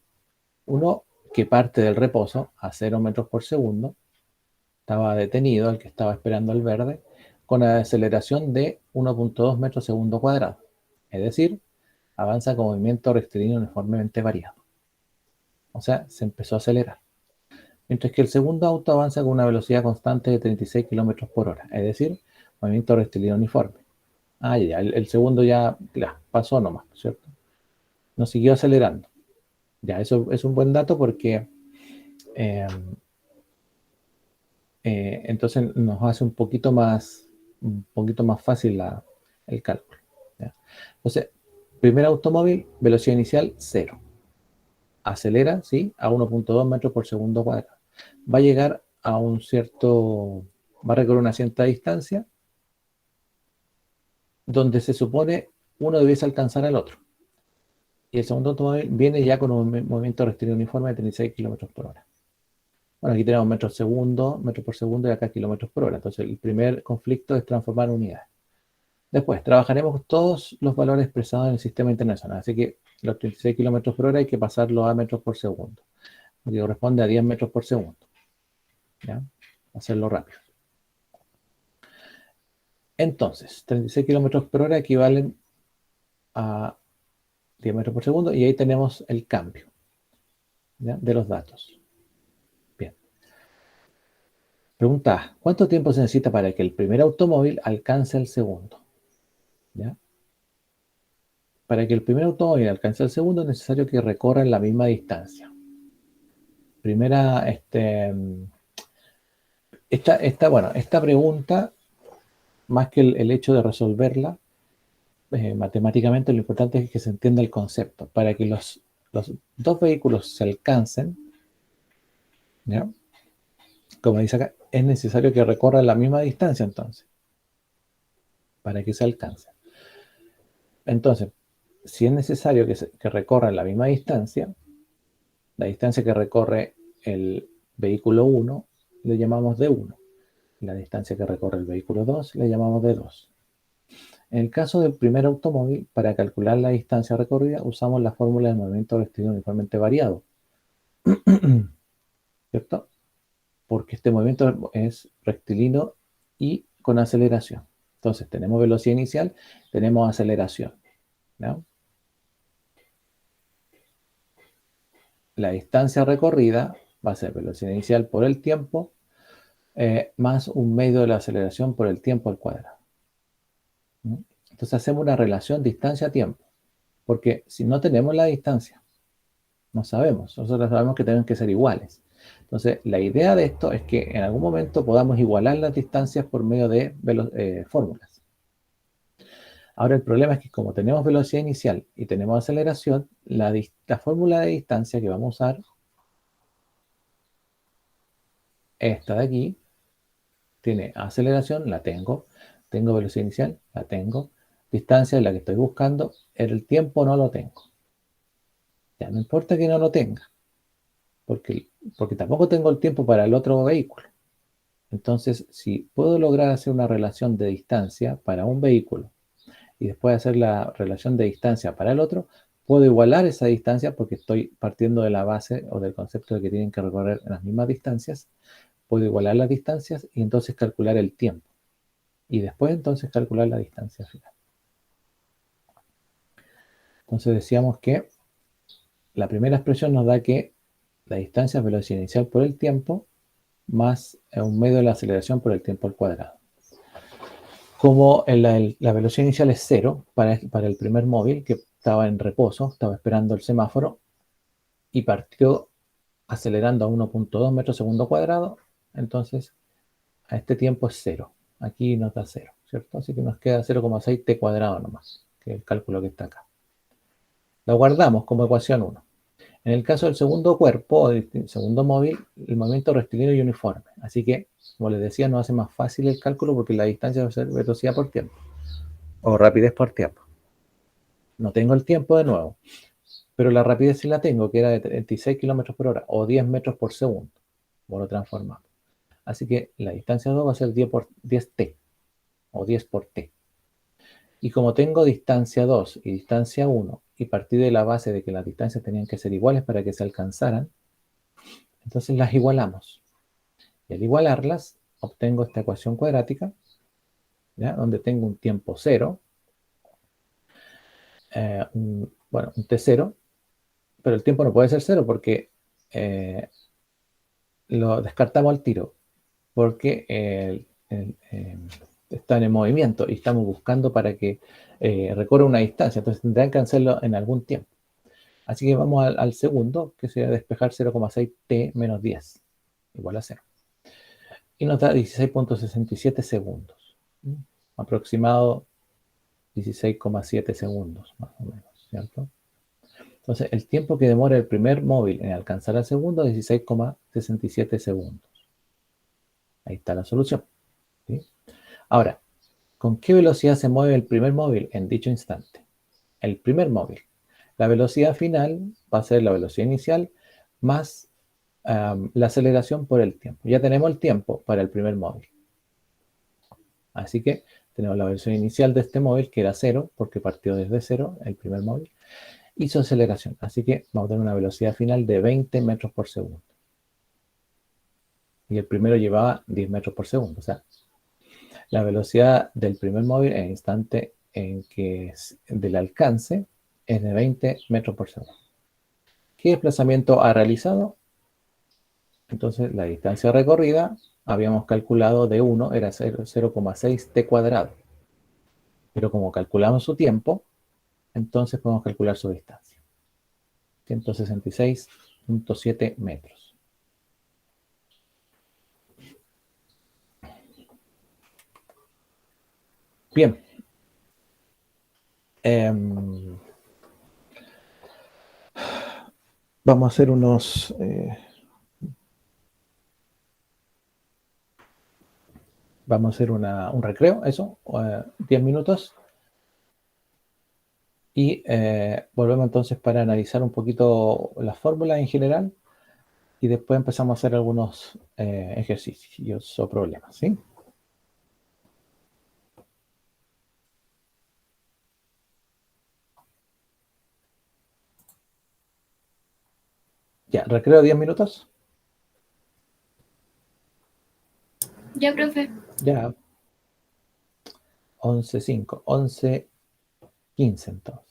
Uno que parte del reposo a 0 metros por segundo, estaba detenido, el que estaba esperando el verde, con aceleración de 1.2 metros segundo cuadrado. Es decir, avanza con movimiento rectilíneo uniformemente variado. O sea, se empezó a acelerar. Mientras que el segundo auto avanza con una velocidad constante de 36 kilómetros por hora. Es decir, movimiento rectilíneo uniforme. Ah, ya, el segundo ya pasó nomás, ¿cierto? No siguió acelerando. Ya, eso es un buen dato porque entonces nos hace un poquito más fácil el cálculo, ¿ya? Entonces, primer automóvil, velocidad inicial 0. Acelera, ¿sí? A 1.2 metros por segundo cuadrado. Va a llegar a va a recorrer una cierta distancia donde se supone uno debiese alcanzar al otro. Y el segundo automóvil viene ya con un movimiento rectilíneo uniforme de 36 kilómetros por hora. Bueno, aquí tenemos metros por segundo y acá kilómetros por hora. Entonces, el primer conflicto es transformar unidades. Después, trabajaremos todos los valores expresados en el sistema internacional. Así que los 36 kilómetros por hora hay que pasarlo a metros por segundo, porque corresponde a 10 metros por segundo. ¿Ya? Hacerlo rápido. Entonces, 36 kilómetros por hora equivalen a 10 metros por segundo y ahí tenemos el cambio, ¿ya?, de los datos. Bien. Pregunta A. ¿Cuánto tiempo se necesita para que el primer automóvil alcance el segundo? ¿Ya? Para que el primer automóvil alcance el segundo es necesario que recorran la misma distancia. Esta pregunta, más que el hecho de resolverla matemáticamente, lo importante es que se entienda el concepto. Para que los dos vehículos se alcancen, ¿ya?, como dice acá, es necesario que recorran la misma distancia entonces, para que se alcancen. Entonces, si es necesario que recorran la misma distancia, la distancia que recorre el vehículo 1 le llamamos D1. La distancia que recorre el vehículo 2 le llamamos D2. En el caso del primer automóvil, para calcular la distancia recorrida, usamos la fórmula de movimiento rectilíneo uniformemente variado. ¿Cierto? Porque este movimiento es rectilíneo y con aceleración. Entonces, tenemos velocidad inicial, tenemos aceleración, ¿no? La distancia recorrida va a ser velocidad inicial por el tiempo más un medio de la aceleración por el tiempo al cuadrado. Entonces hacemos una relación distancia-tiempo, porque si no tenemos la distancia, no sabemos, nosotros sabemos que tienen que ser iguales. Entonces la idea de esto es que en algún momento podamos igualar las distancias por medio de fórmulas. Ahora el problema es que como tenemos velocidad inicial y tenemos aceleración, la fórmula de distancia que vamos a usar, esta de aquí, Tiene aceleración, la tengo. Tengo velocidad inicial, la tengo. Distancia es la que estoy buscando. El tiempo no lo tengo. Ya no importa que no lo tenga, porque tampoco tengo el tiempo para el otro vehículo. Entonces, si puedo lograr hacer una relación de distancia para un vehículo y después hacer la relación de distancia para el otro, puedo igualar esa distancia porque estoy partiendo de la base o del concepto de que tienen que recorrer las mismas distancias. Puedo igualar las distancias y entonces calcular el tiempo. Y después entonces calcular la distancia final. Entonces decíamos que la primera expresión nos da que la distancia es velocidad inicial por el tiempo más un medio de la aceleración por el tiempo al cuadrado. Como la velocidad inicial es cero para el primer móvil que estaba en reposo, estaba esperando el semáforo y partió acelerando a 1.2 metros segundo cuadrado, entonces a este tiempo es cero. Aquí nos da cero, ¿cierto? Así que nos queda 0,6 t cuadrado nomás, que es el cálculo que está acá. Lo guardamos como ecuación 1. En el caso del segundo cuerpo, o del segundo móvil, el movimiento rectilíneo y uniforme. Así que, como les decía, nos hace más fácil el cálculo porque la distancia va a ser velocidad por tiempo, o rapidez por tiempo. No tengo el tiempo de nuevo, pero la rapidez sí la tengo, que era de 36 kilómetros por hora, o 10 metros por segundo. Como lo transformamos. Así que la distancia 2 va a ser 10 por 10t, o 10 por t. Y como tengo distancia 2 y distancia 1, y partí de la base de que las distancias tenían que ser iguales para que se alcanzaran, entonces las igualamos. Y al igualarlas, obtengo esta ecuación cuadrática, ¿ya? Donde tengo un tiempo 0, un t0, pero el tiempo no puede ser 0 porque lo descartamos al tiro, porque está en el movimiento y estamos buscando para que recorra una distancia, entonces tendrán que hacerlo en algún tiempo. Así que vamos al segundo, que sería despejar 0,6t menos 10, igual a 0. Y nos da 16.67 segundos. Aproximado 16,7 segundos, más o menos, ¿cierto? Entonces, el tiempo que demora el primer móvil en alcanzar al segundo es 16,67 segundos. Ahí está la solución, ¿sí? Ahora, ¿con qué velocidad se mueve el primer móvil en dicho instante? El primer móvil. La velocidad final va a ser la velocidad inicial más la aceleración por el tiempo. Ya tenemos el tiempo para el primer móvil. Así que tenemos la velocidad inicial de este móvil, que era 0, porque partió desde 0, el primer móvil, y su aceleración. Así que vamos a tener una velocidad final de 20 metros por segundo. Y el primero llevaba 10 metros por segundo. O sea, la velocidad del primer móvil en el instante en que del alcance es de 20 metros por segundo. ¿Qué desplazamiento ha realizado? Entonces, la distancia recorrida, habíamos calculado de 1, era 0,6 t cuadrado. Pero como calculamos su tiempo, entonces podemos calcular su distancia. 166.7 metros. Bien. Vamos a hacer vamos a hacer un recreo, eso, 10 minutos. Y volvemos entonces para analizar un poquito las fórmulas en general. Y después empezamos a hacer algunos ejercicios o problemas, ¿sí? Ya, recreo 10 minutos. Ya, profe. Ya, 11:05, 11:15 entonces.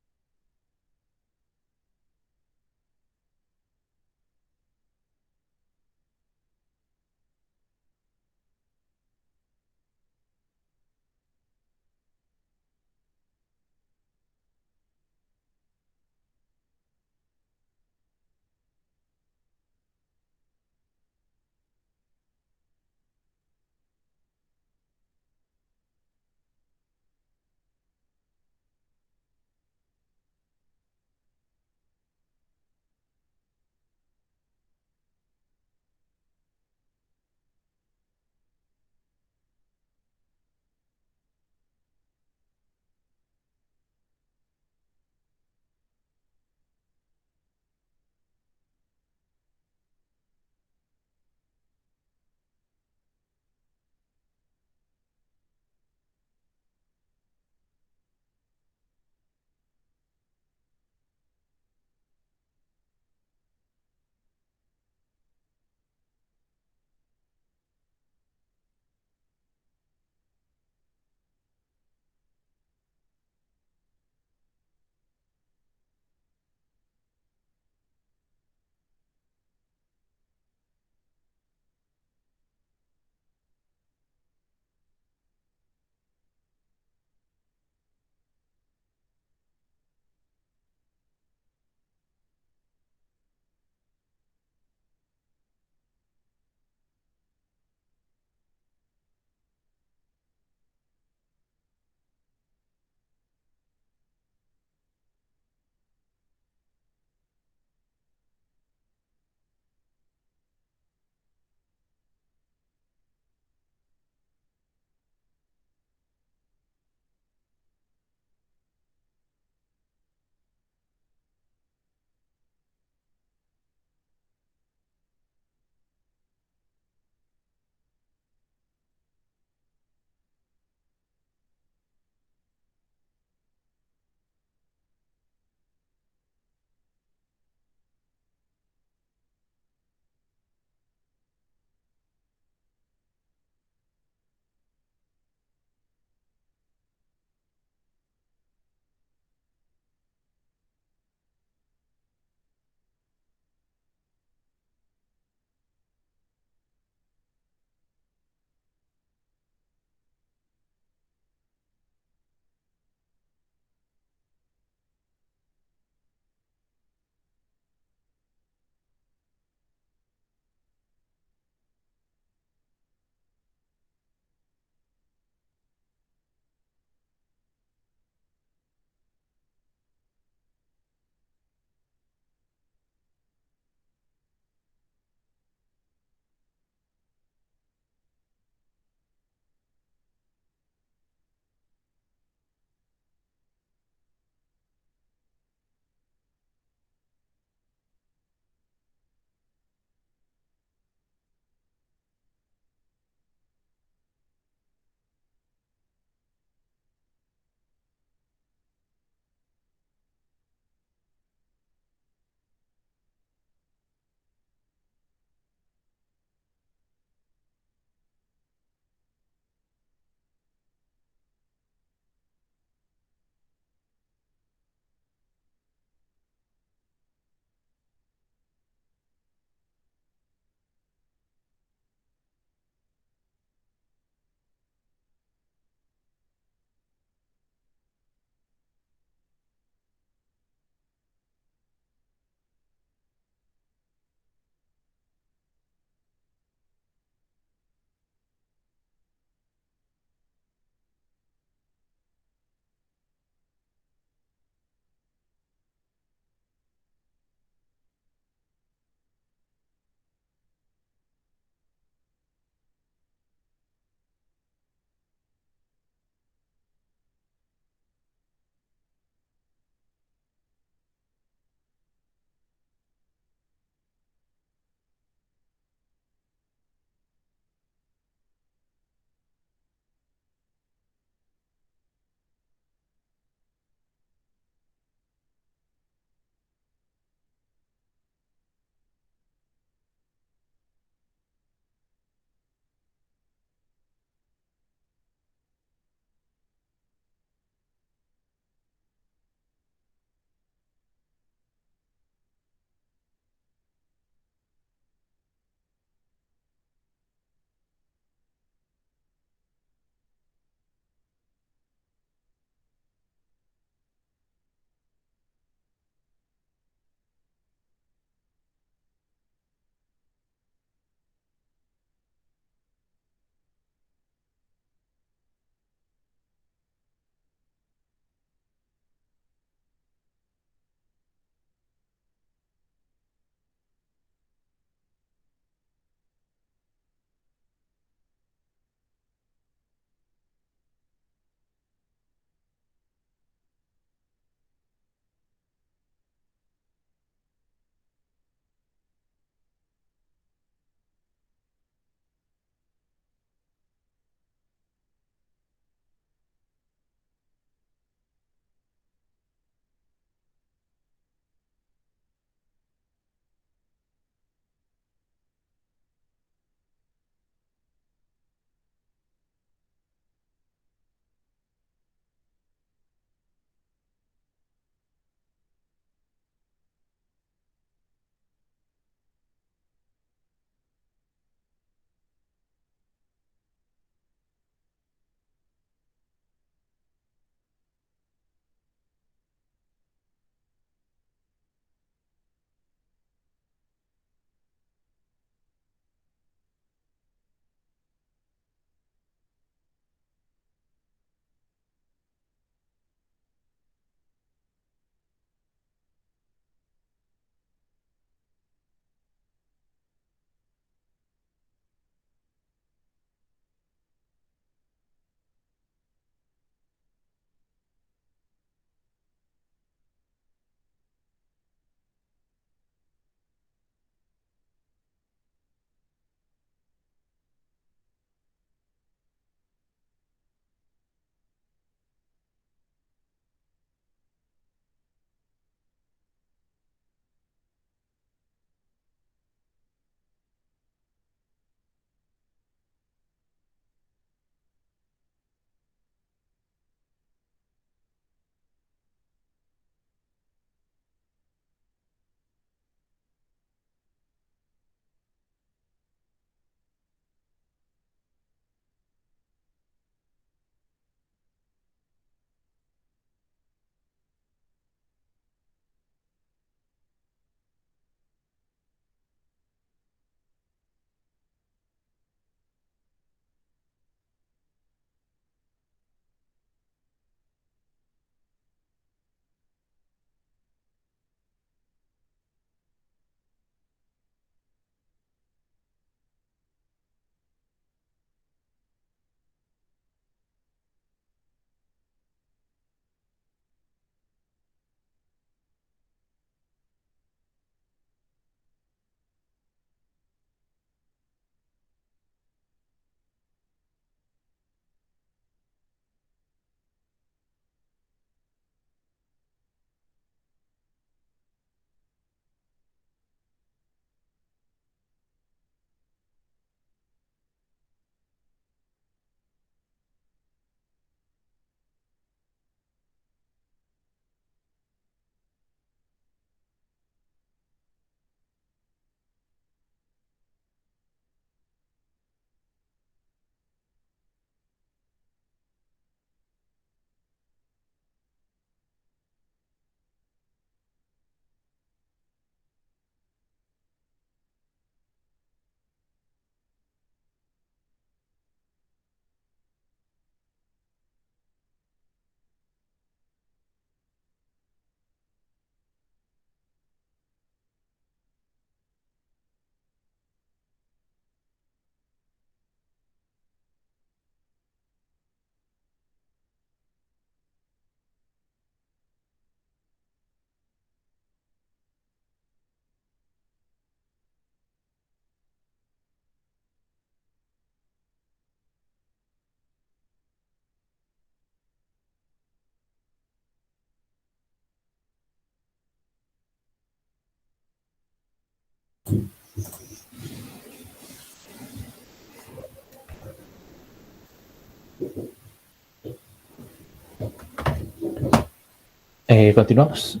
Continuamos.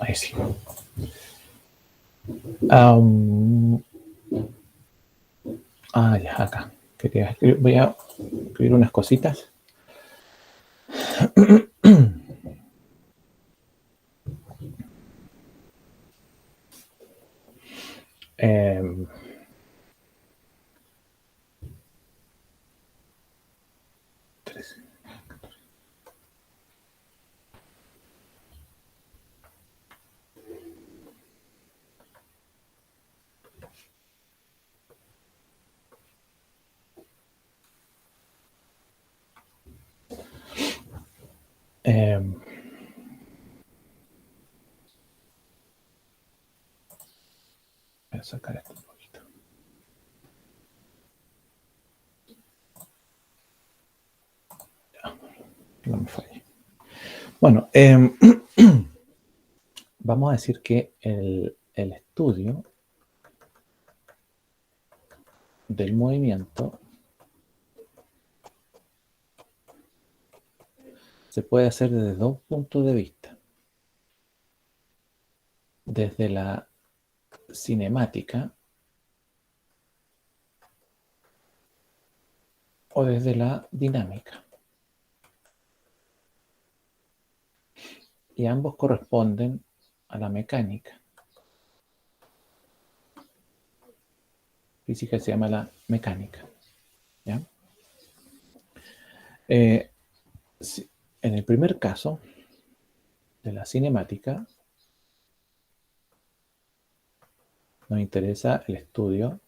Ahí sí. Ya, acá. Voy a escribir unas cositas. Em, tres. Em, Voy a sacar esto un poquito. Ya, no me falle. Bueno, vamos a decir que el estudio del movimiento se puede hacer desde dos puntos de vista. Desde la cinemática o desde la dinámica. Y ambos corresponden a la mecánica. Física se llama la mecánica. ¿Ya? En el primer caso de la cinemática, nos interesa el estudio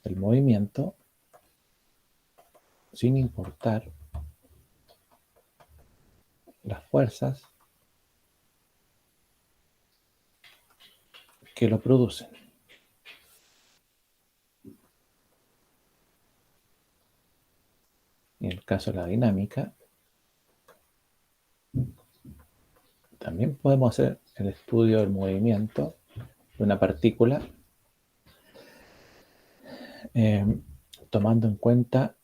del movimiento sin importar las fuerzas que lo producen. En el caso de la dinámica, también podemos hacer el estudio del movimiento de una partícula tomando en cuenta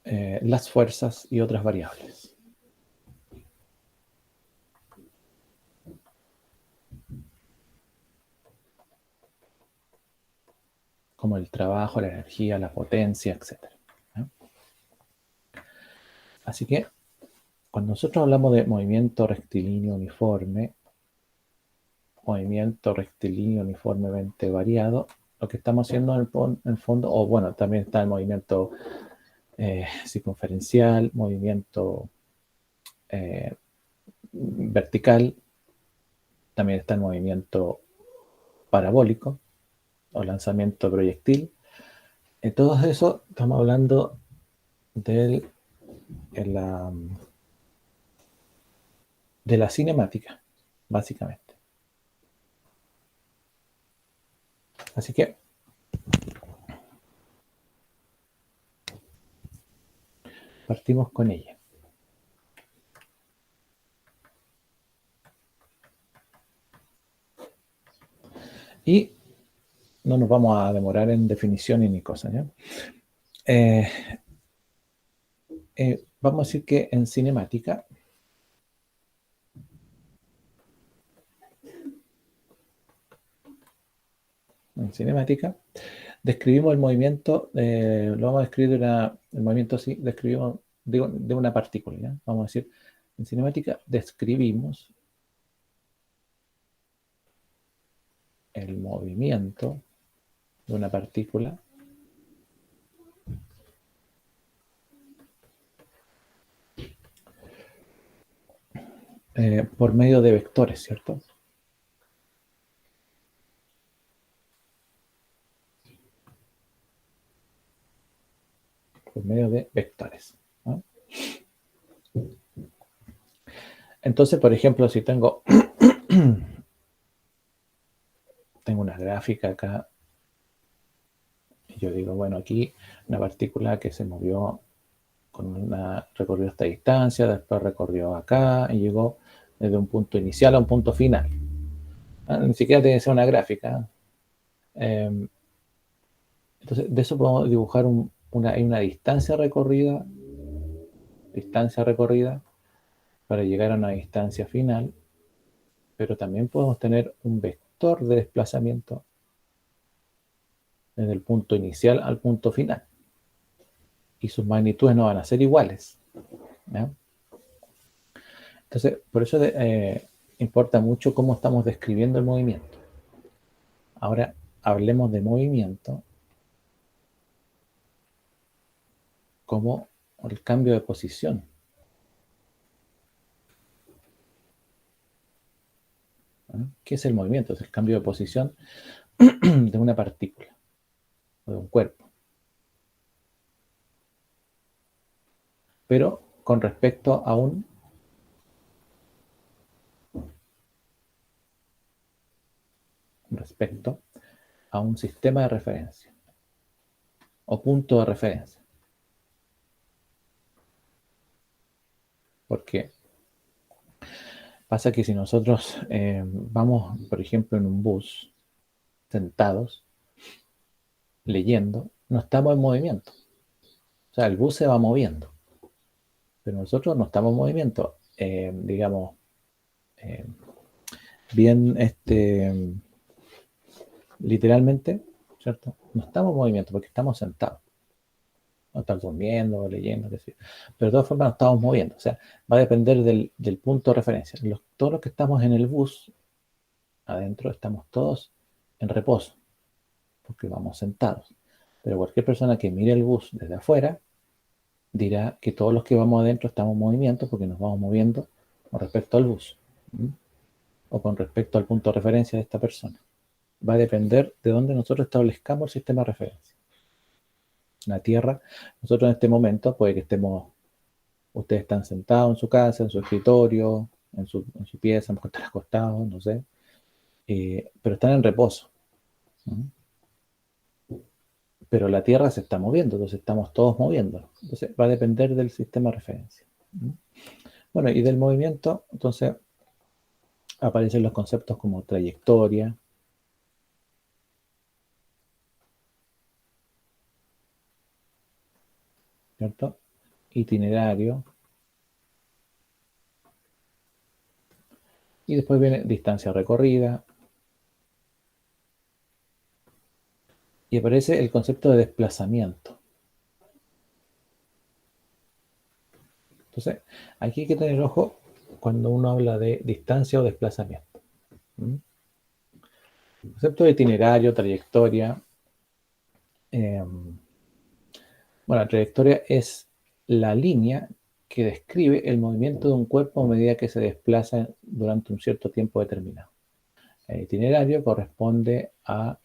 las fuerzas y otras variables. Como el trabajo, la energía, la potencia, etc. Así que, cuando nosotros hablamos de movimiento rectilíneo uniforme, movimiento rectilíneo uniformemente variado, lo que estamos haciendo en el fondo, o bueno, también está el movimiento circunferencial, movimiento vertical, también está el movimiento parabólico o lanzamiento de proyectil. En todo eso estamos hablando de la cinemática, básicamente. Así que partimos con ella. Y no nos vamos a demorar en definiciones ni cosas, ¿ya? Vamos a decir que en cinemática describimos el movimiento, lo vamos a describir el movimiento así, describimos de una partícula, ¿ya? Vamos a decir, en cinemática describimos el movimiento de una partícula por medio de vectores, ¿cierto? Por medio de vectores, ¿no? Entonces, por ejemplo, si tengo una gráfica acá, y yo digo, bueno, aquí una partícula que se movió recorrió esta distancia, después recorrió acá y llegó desde un punto inicial a un punto final. Ni siquiera tiene que ser una gráfica. Eh, entonces, de eso podemos dibujar hay una distancia recorrida para llegar a una distancia final, pero también podemos tener un vector de desplazamiento desde el punto inicial al punto final. Y sus magnitudes no van a ser iguales, ¿ya? Entonces, por eso importa mucho cómo estamos describiendo el movimiento. Ahora, hablemos de movimiento como el cambio de posición. ¿Ah? ¿Qué es el movimiento? Es el cambio de posición de una partícula o de un cuerpo. Pero con respecto a un sistema de referencia o punto de referencia. Porque pasa que si nosotros vamos, por ejemplo, en un bus, sentados, leyendo, no estamos en movimiento. O sea, el bus se va moviendo, pero nosotros no estamos en movimiento. Digamos, bien, literalmente, ¿cierto? No estamos en movimiento porque estamos sentados. No estamos durmiendo, leyendo, qué sé yo. Pero de todas formas nos estamos moviendo. O sea, va a depender del punto de referencia. Todos los que estamos en el bus, adentro, estamos todos en reposo, porque vamos sentados. Pero cualquier persona que mire el bus desde afuera dirá que todos los que vamos adentro estamos en movimiento porque nos vamos moviendo con respecto al bus, ¿sí? O con respecto al punto de referencia de esta persona. Va a depender de dónde nosotros establezcamos el sistema de referencia. La Tierra, nosotros en este momento puede que ustedes están sentados en su casa, en su escritorio, en su pieza, a lo mejor están acostados, no sé, pero están en reposo. ¿Sí? Pero la Tierra se está moviendo, entonces estamos todos moviéndonos. Entonces va a depender del sistema de referencia. Bueno, y del movimiento, entonces aparecen los conceptos como trayectoria, ¿cierto? Itinerario. Y después viene distancia recorrida. Y aparece el concepto de desplazamiento. Entonces, aquí hay que tener ojo cuando uno habla de distancia o desplazamiento. El concepto de itinerario, trayectoria. Bueno, la trayectoria es la línea que describe el movimiento de un cuerpo a medida que se desplaza durante un cierto tiempo determinado. El itinerario corresponde a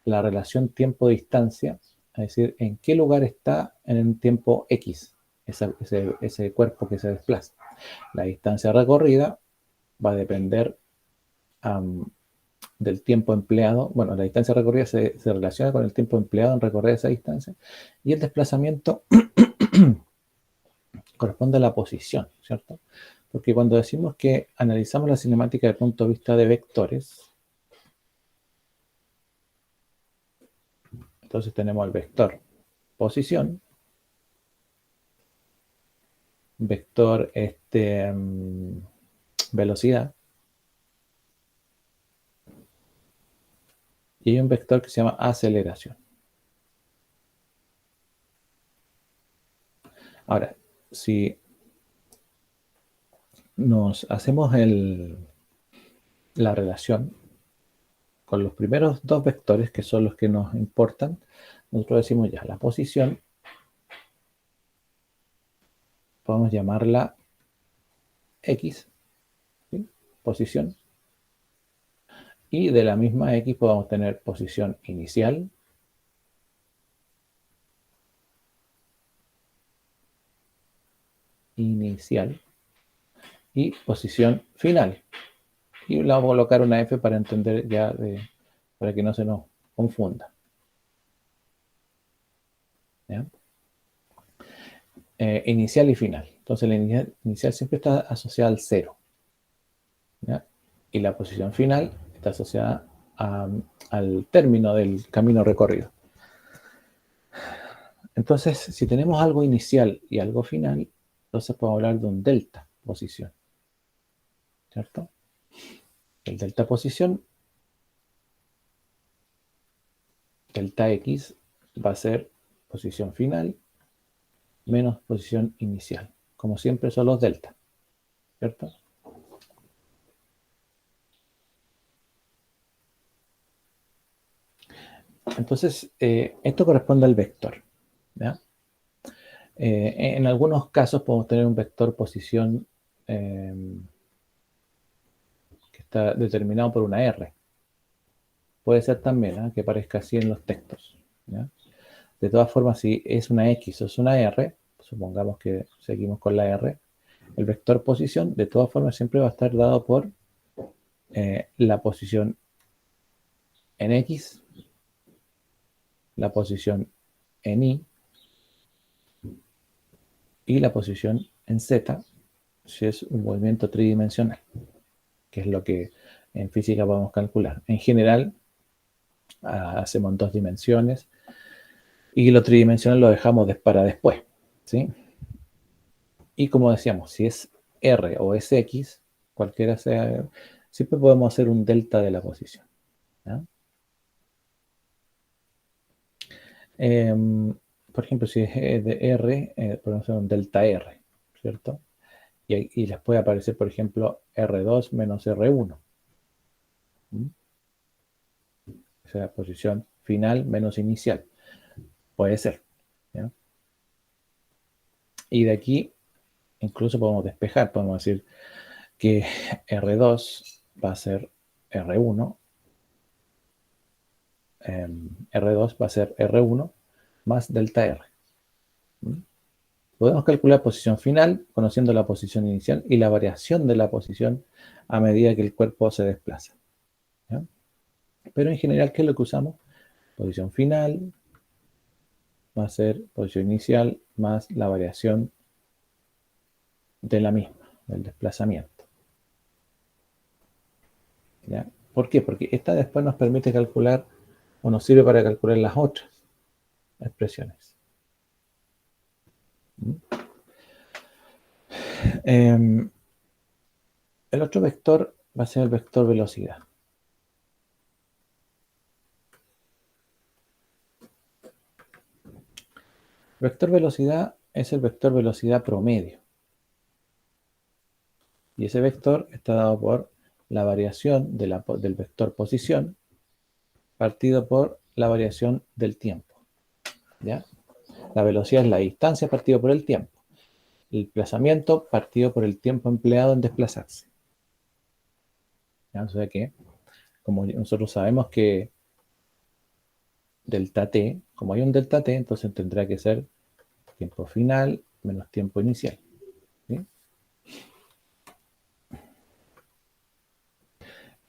la relación tiempo-distancia, es decir, en qué lugar está en el tiempo X ese cuerpo que se desplaza. La distancia recorrida va a depender del tiempo empleado. Bueno, la distancia recorrida se relaciona con el tiempo empleado en recorrer esa distancia, y el desplazamiento corresponde a la posición, ¿cierto? Porque cuando decimos que analizamos la cinemática desde el punto de vista de vectores, entonces tenemos el vector posición, vector velocidad, y hay un vector que se llama aceleración. Ahora, si nos hacemos la relación con los primeros dos vectores, que son los que nos importan, nosotros decimos ya, la posición, podemos llamarla X, ¿sí? Posición. Y de la misma X podemos tener posición inicial, y posición final. Y le vamos a colocar una F para entender ya, para que no se nos confunda. ¿Ya? Inicial y final. Entonces la inicial siempre está asociada al 0. ¿Ya? Y la posición final está asociada al término del camino recorrido. Entonces, si tenemos algo inicial y algo final, entonces podemos hablar de un delta posición, ¿cierto? El delta posición, delta X, va a ser posición final menos posición inicial. Como siempre son los delta, ¿cierto? Entonces, esto corresponde al vector, ¿ya? En algunos casos podemos tener un vector posición que está determinado por una R. Puede ser también, ¿eh?, que aparezca así en los textos, ¿ya? De todas formas, si es una X o es una R, supongamos que seguimos con la R, el vector posición de todas formas siempre va a estar dado por la posición en X, la posición en Y y la posición en Z, si es un movimiento tridimensional, que es lo que en física podemos calcular. En general, hacemos en 2 dimensiones y lo tridimensional lo dejamos para después, ¿sí? Y como decíamos, si es R o es X, cualquiera sea, siempre podemos hacer un delta de la posición, ¿ya? Por ejemplo, si es de R, podemos hacer un delta R, ¿cierto? Y les puede aparecer, por ejemplo, R2 menos R1. Esa es la posición final menos inicial. Puede ser, ¿ya? Y de aquí incluso podemos despejar, podemos decir que R2 va a ser R1, R2 va a ser R1 más delta R. Podemos calcular posición final conociendo la posición inicial y la variación de la posición a medida que el cuerpo se desplaza, ¿ya? Pero en general, ¿qué es lo que usamos? Posición final va a ser posición inicial más la variación de la misma, del desplazamiento, ¿ya? ¿Por qué? Porque esta después nos permite calcular o nos sirve para calcular las otras expresiones. El otro vector va a ser el vector velocidad. El vector velocidad es el vector velocidad promedio. Y ese vector está dado por la variación del vector posición partido por la variación del tiempo, ¿ya? La velocidad es la distancia partido por el tiempo. El desplazamiento partido por el tiempo empleado en desplazarse, ¿ya? O sea que, como nosotros sabemos que delta t, como hay un delta t, entonces tendrá que ser tiempo final menos tiempo inicial, ¿sí?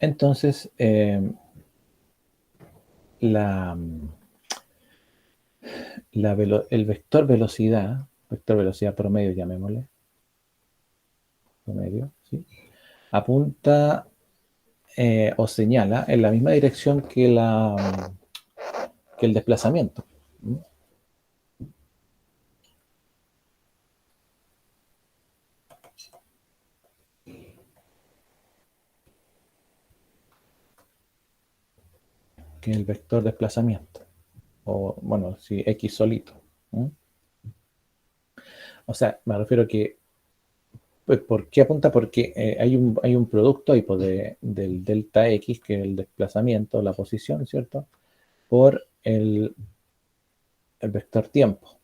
Entonces, el vector velocidad promedio, llamémosle, promedio, ¿sí?, apunta o señala en la misma dirección que el desplazamiento. Que el vector desplazamiento. O, bueno, si X solito. O sea, me refiero a que, pues, ¿por qué apunta? Porque hay un producto ahí, pues, del delta X, que es el desplazamiento, la posición, ¿cierto? Por el vector tiempo.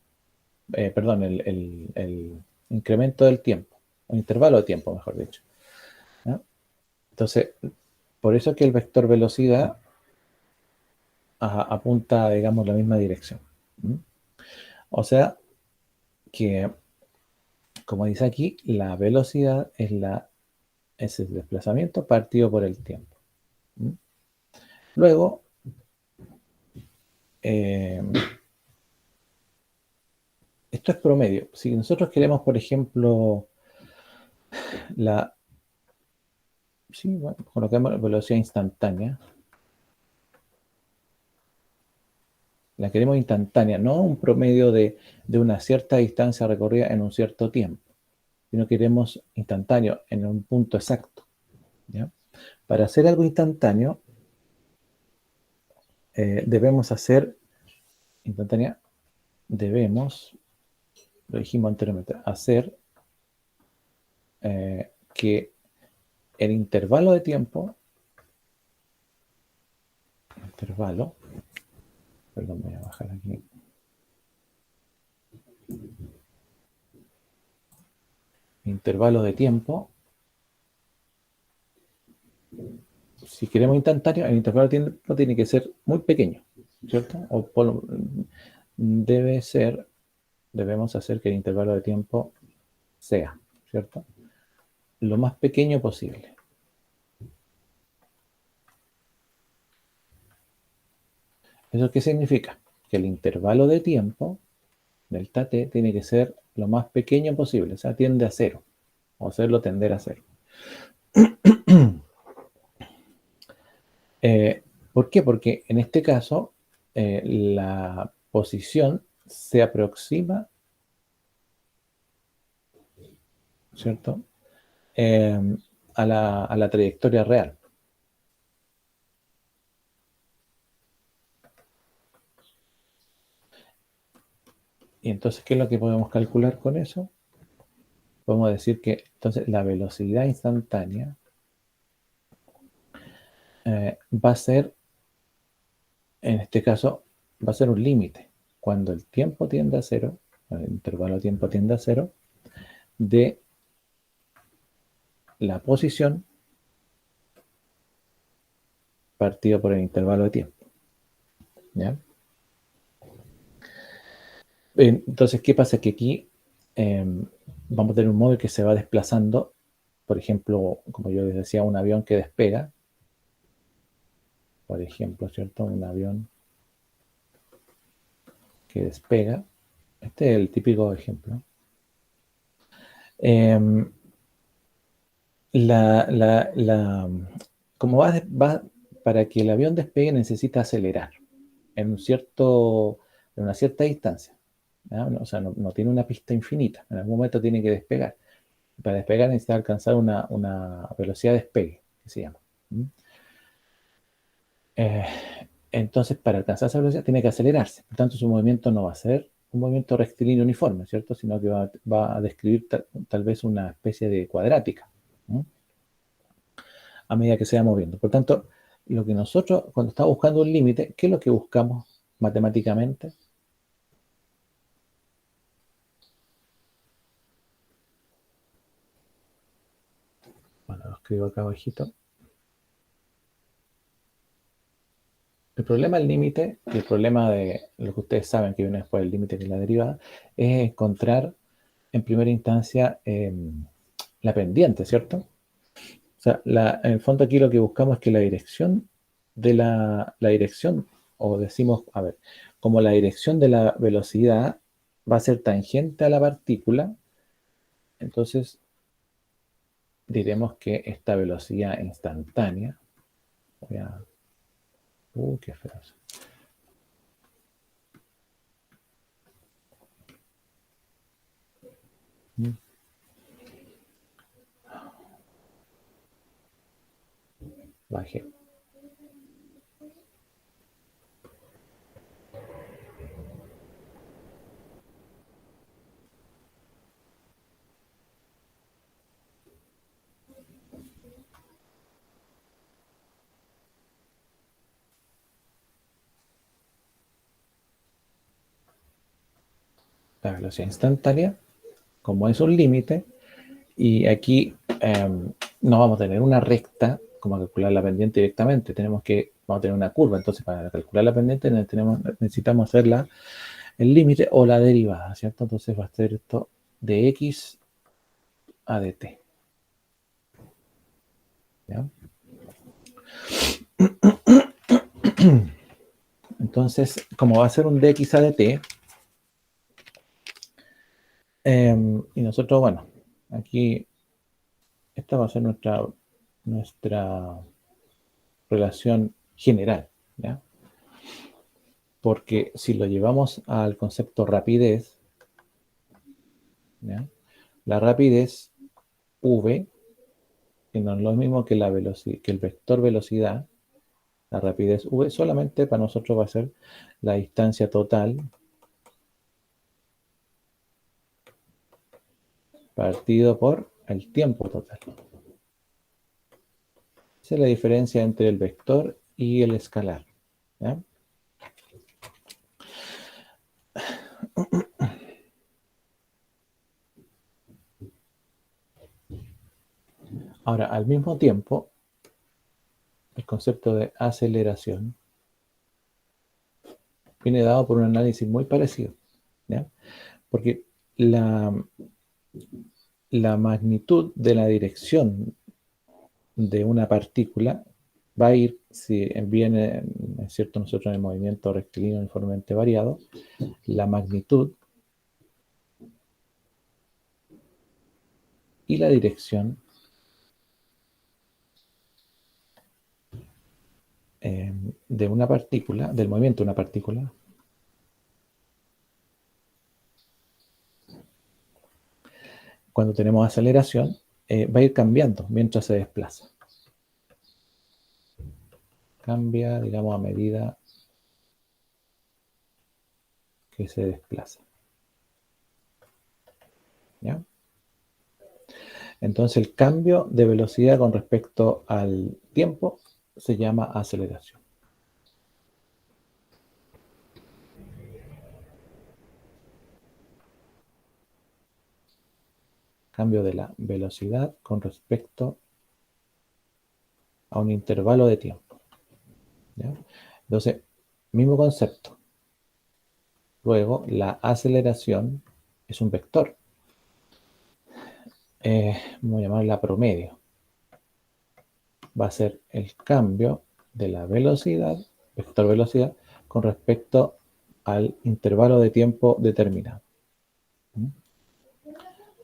Perdón, el incremento del tiempo. O intervalo de tiempo, mejor dicho, ¿no? Entonces, por eso es que el vector velocidad apunta, digamos, la misma dirección. O sea que, como dice aquí, la velocidad es el desplazamiento partido por el tiempo. Luego, esto es promedio. Si nosotros queremos, por ejemplo, sí, bueno, colocamos velocidad instantánea. La queremos instantánea, no un promedio de una cierta distancia recorrida en un cierto tiempo, sino queremos instantáneo en un punto exacto. ¿Ya? Para hacer algo instantáneo, debemos hacer instantánea, debemos, lo dijimos anteriormente, hacer que el intervalo de tiempo, perdón, voy a bajar aquí. Intervalo de tiempo, si queremos instantáneo, el intervalo de tiempo tiene que ser muy pequeño, ¿cierto? Debemos hacer que el intervalo de tiempo sea, ¿cierto? Lo más pequeño posible. ¿Eso qué significa? Que el intervalo de tiempo, delta t, tiene que ser lo más pequeño posible, o sea, tiende a cero, o hacerlo tender a cero. ¿Por qué? Porque en este caso la posición se aproxima, ¿cierto? A la trayectoria real. Y entonces, ¿qué es lo que podemos calcular con eso? Podemos decir que entonces la velocidad instantánea va a ser, en este caso, va a ser un límite. Cuando el tiempo tiende a cero, el intervalo de tiempo tiende a cero, de la posición partido por el intervalo de tiempo. ¿Ya? Entonces, ¿qué pasa? Que aquí vamos a tener un móvil que se va desplazando, por ejemplo, como yo les decía, un avión que despega, por ejemplo, ¿cierto? Un avión que despega. Este es el típico ejemplo. Em, como para que el avión despegue necesita acelerar en una cierta distancia. ¿Ya? O sea, no tiene una pista infinita. En algún momento tiene que despegar. Para despegar necesita alcanzar una velocidad de despegue, que se llama. ¿Mm? Eh, entonces, para alcanzar esa velocidad tiene que acelerarse. Por tanto, su movimiento no va a ser un movimiento rectilíneo uniforme, ¿cierto? Sino que va a describir tal vez una especie de cuadrática. ¿Mm? A medida que se va moviendo. Por tanto, lo que nosotros, cuando estamos buscando un límite, ¿qué es lo que buscamos matemáticamente? Bueno, lo escribo acá abajito. El problema del límite, y el problema de lo que ustedes saben que viene después del límite, que es la derivada, es encontrar en primera instancia la pendiente, ¿cierto? O sea, en el fondo aquí lo que buscamos es que la dirección la dirección, o decimos, a ver, como la dirección de la velocidad va a ser tangente a la partícula, entonces diremos que esta velocidad instantánea, voy a, qué feo eso. Bajé. La velocidad instantánea, como es un límite, y aquí no vamos a tener una recta como calcular la pendiente directamente, vamos a tener una curva, entonces para calcular la pendiente necesitamos hacer el límite o la derivada, ¿cierto? Entonces va a ser esto de x a dt. ¿Ya? Entonces, como va a ser un dx a dt, y nosotros, bueno, aquí esta va a ser nuestra relación general, ¿ya? Porque si lo llevamos al concepto rapidez, ¿ya? La rapidez v, que no es lo mismo que la velocidad, que el vector velocidad, la rapidez v solamente para nosotros va a ser la distancia total partido por el tiempo total. Esa es la diferencia entre el vector y el escalar, ¿ya? Ahora, al mismo tiempo, el concepto de aceleración viene dado por un análisis muy parecido, ¿ya? Porque la magnitud de la dirección de una partícula va a ir, si bien es cierto nosotros en el movimiento rectilíneo uniformemente variado, la magnitud y la dirección de una partícula, del movimiento de una partícula, cuando tenemos aceleración, va a ir cambiando mientras se desplaza. Cambia, digamos, a medida que se desplaza. ¿Ya? Entonces el cambio de velocidad con respecto al tiempo se llama aceleración. Cambio de la velocidad con respecto a un intervalo de tiempo. ¿Ya? Entonces, mismo concepto. Luego, la aceleración es un vector. Vamos a llamarla promedio. Va a ser el cambio de la velocidad, vector velocidad, con respecto al intervalo de tiempo determinado.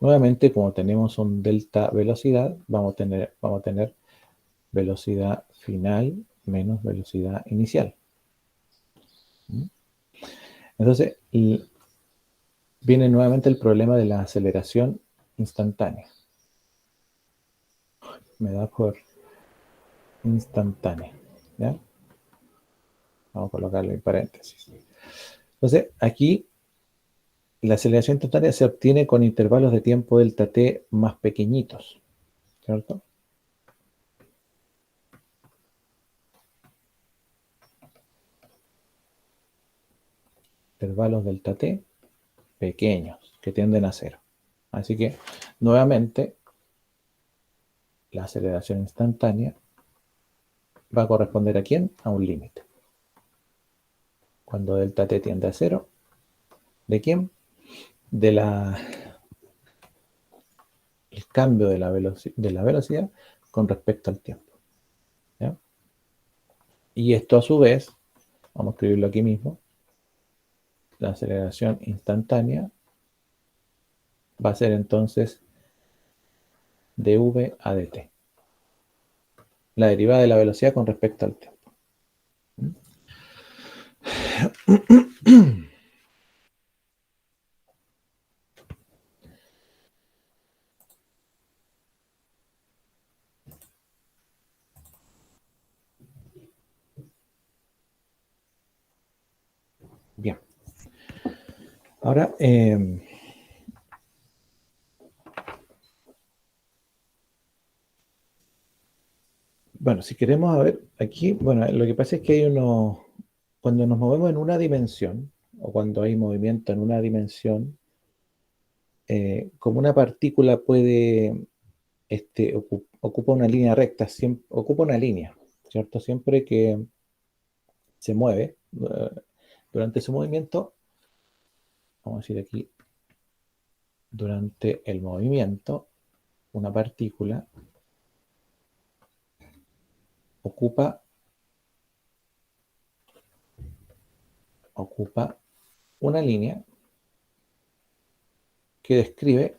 Nuevamente, como tenemos un delta velocidad, vamos a tener velocidad final menos velocidad inicial. Entonces, viene nuevamente el problema de la aceleración instantánea. Me da por instantánea, ¿ya? Vamos a colocarlo en paréntesis. Entonces, aquí la aceleración instantánea se obtiene con intervalos de tiempo delta t más pequeñitos, ¿cierto? Intervalos delta t pequeños, que tienden a cero. Así que, nuevamente, la aceleración instantánea va a corresponder ¿a quién? A un límite. Cuando delta t tiende a cero, ¿de quién? El cambio de la velocidad con respecto al tiempo. ¿Ya? Y esto a su vez, vamos a escribirlo aquí mismo, la aceleración instantánea va a ser entonces dv a dt. La derivada de la velocidad con respecto al tiempo. Bien. Ahora, bueno, si queremos a ver aquí, bueno, lo que pasa es que hay cuando nos movemos en una dimensión, o cuando hay movimiento en una dimensión, como una partícula puede, ocupa una línea recta, ocupa una línea, ¿cierto? Siempre que se mueve durante su movimiento, vamos a decir aquí, durante el movimiento, una partícula ocupa una línea que describe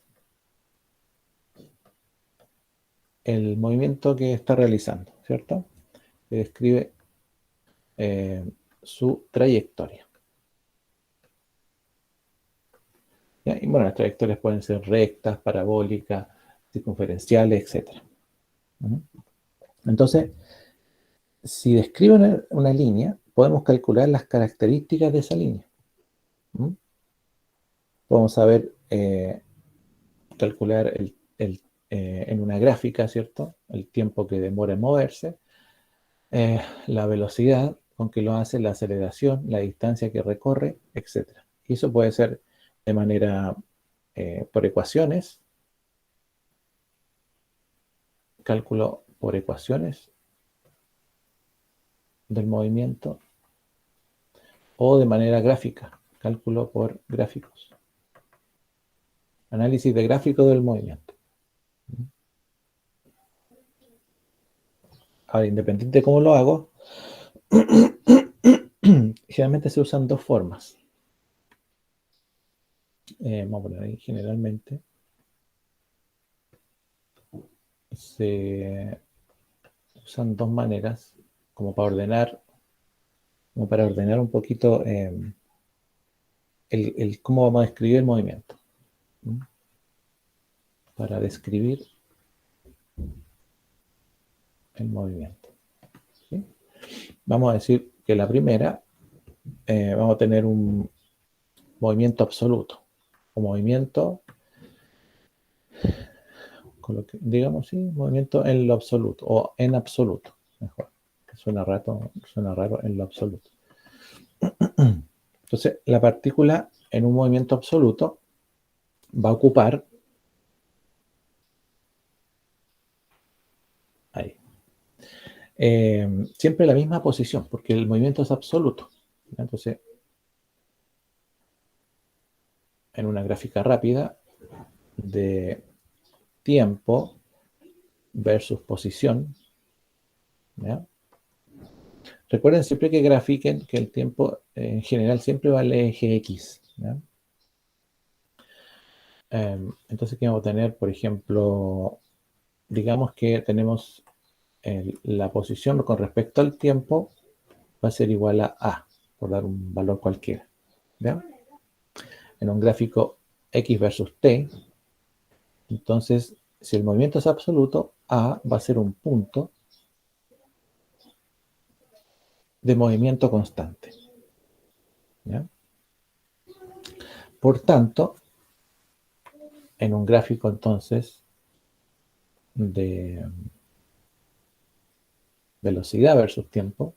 el movimiento que está realizando, ¿cierto? Que describe su trayectoria. ¿ya? Y bueno, las trayectorias pueden ser rectas, parabólicas, circunferenciales, etc. Entonces, si describo una línea, podemos calcular las características de esa línea. Podemos saber calcular en una gráfica, ¿cierto? El tiempo que demora en moverse, la velocidad con que lo hace, la aceleración, la distancia que recorre, etc. Y eso puede ser de manera por ecuaciones, cálculo por ecuaciones del movimiento, o de manera gráfica, cálculo por gráficos. Análisis de gráfico del movimiento. Ahora, independiente de cómo lo hago, generalmente se usan dos formas. Vamos a poner ahí, generalmente se usan dos maneras como para ordenar un poquito cómo vamos a describir el movimiento. Para describir el movimiento. ¿Sí? Vamos a decir que la primera, vamos a tener un movimiento absoluto, o movimiento, digamos, sí, movimiento en lo absoluto, o en absoluto, mejor, que suena raro en lo absoluto. Entonces, la partícula en un movimiento absoluto va a ocupar ahí. Siempre la misma posición, porque el movimiento es absoluto. Entonces, en una gráfica rápida de tiempo versus posición, ¿ya? Recuerden siempre que grafiquen que el tiempo en general siempre va al eje X, ¿ya? Entonces, ¿qué vamos a tener? Por ejemplo, digamos que tenemos la posición con respecto al tiempo va a ser igual a, por dar un valor cualquiera, ¿ya? En un gráfico X versus T, entonces, si el movimiento es absoluto, A va a ser un punto de movimiento constante, ¿ya? Por tanto, en un gráfico entonces de velocidad versus tiempo,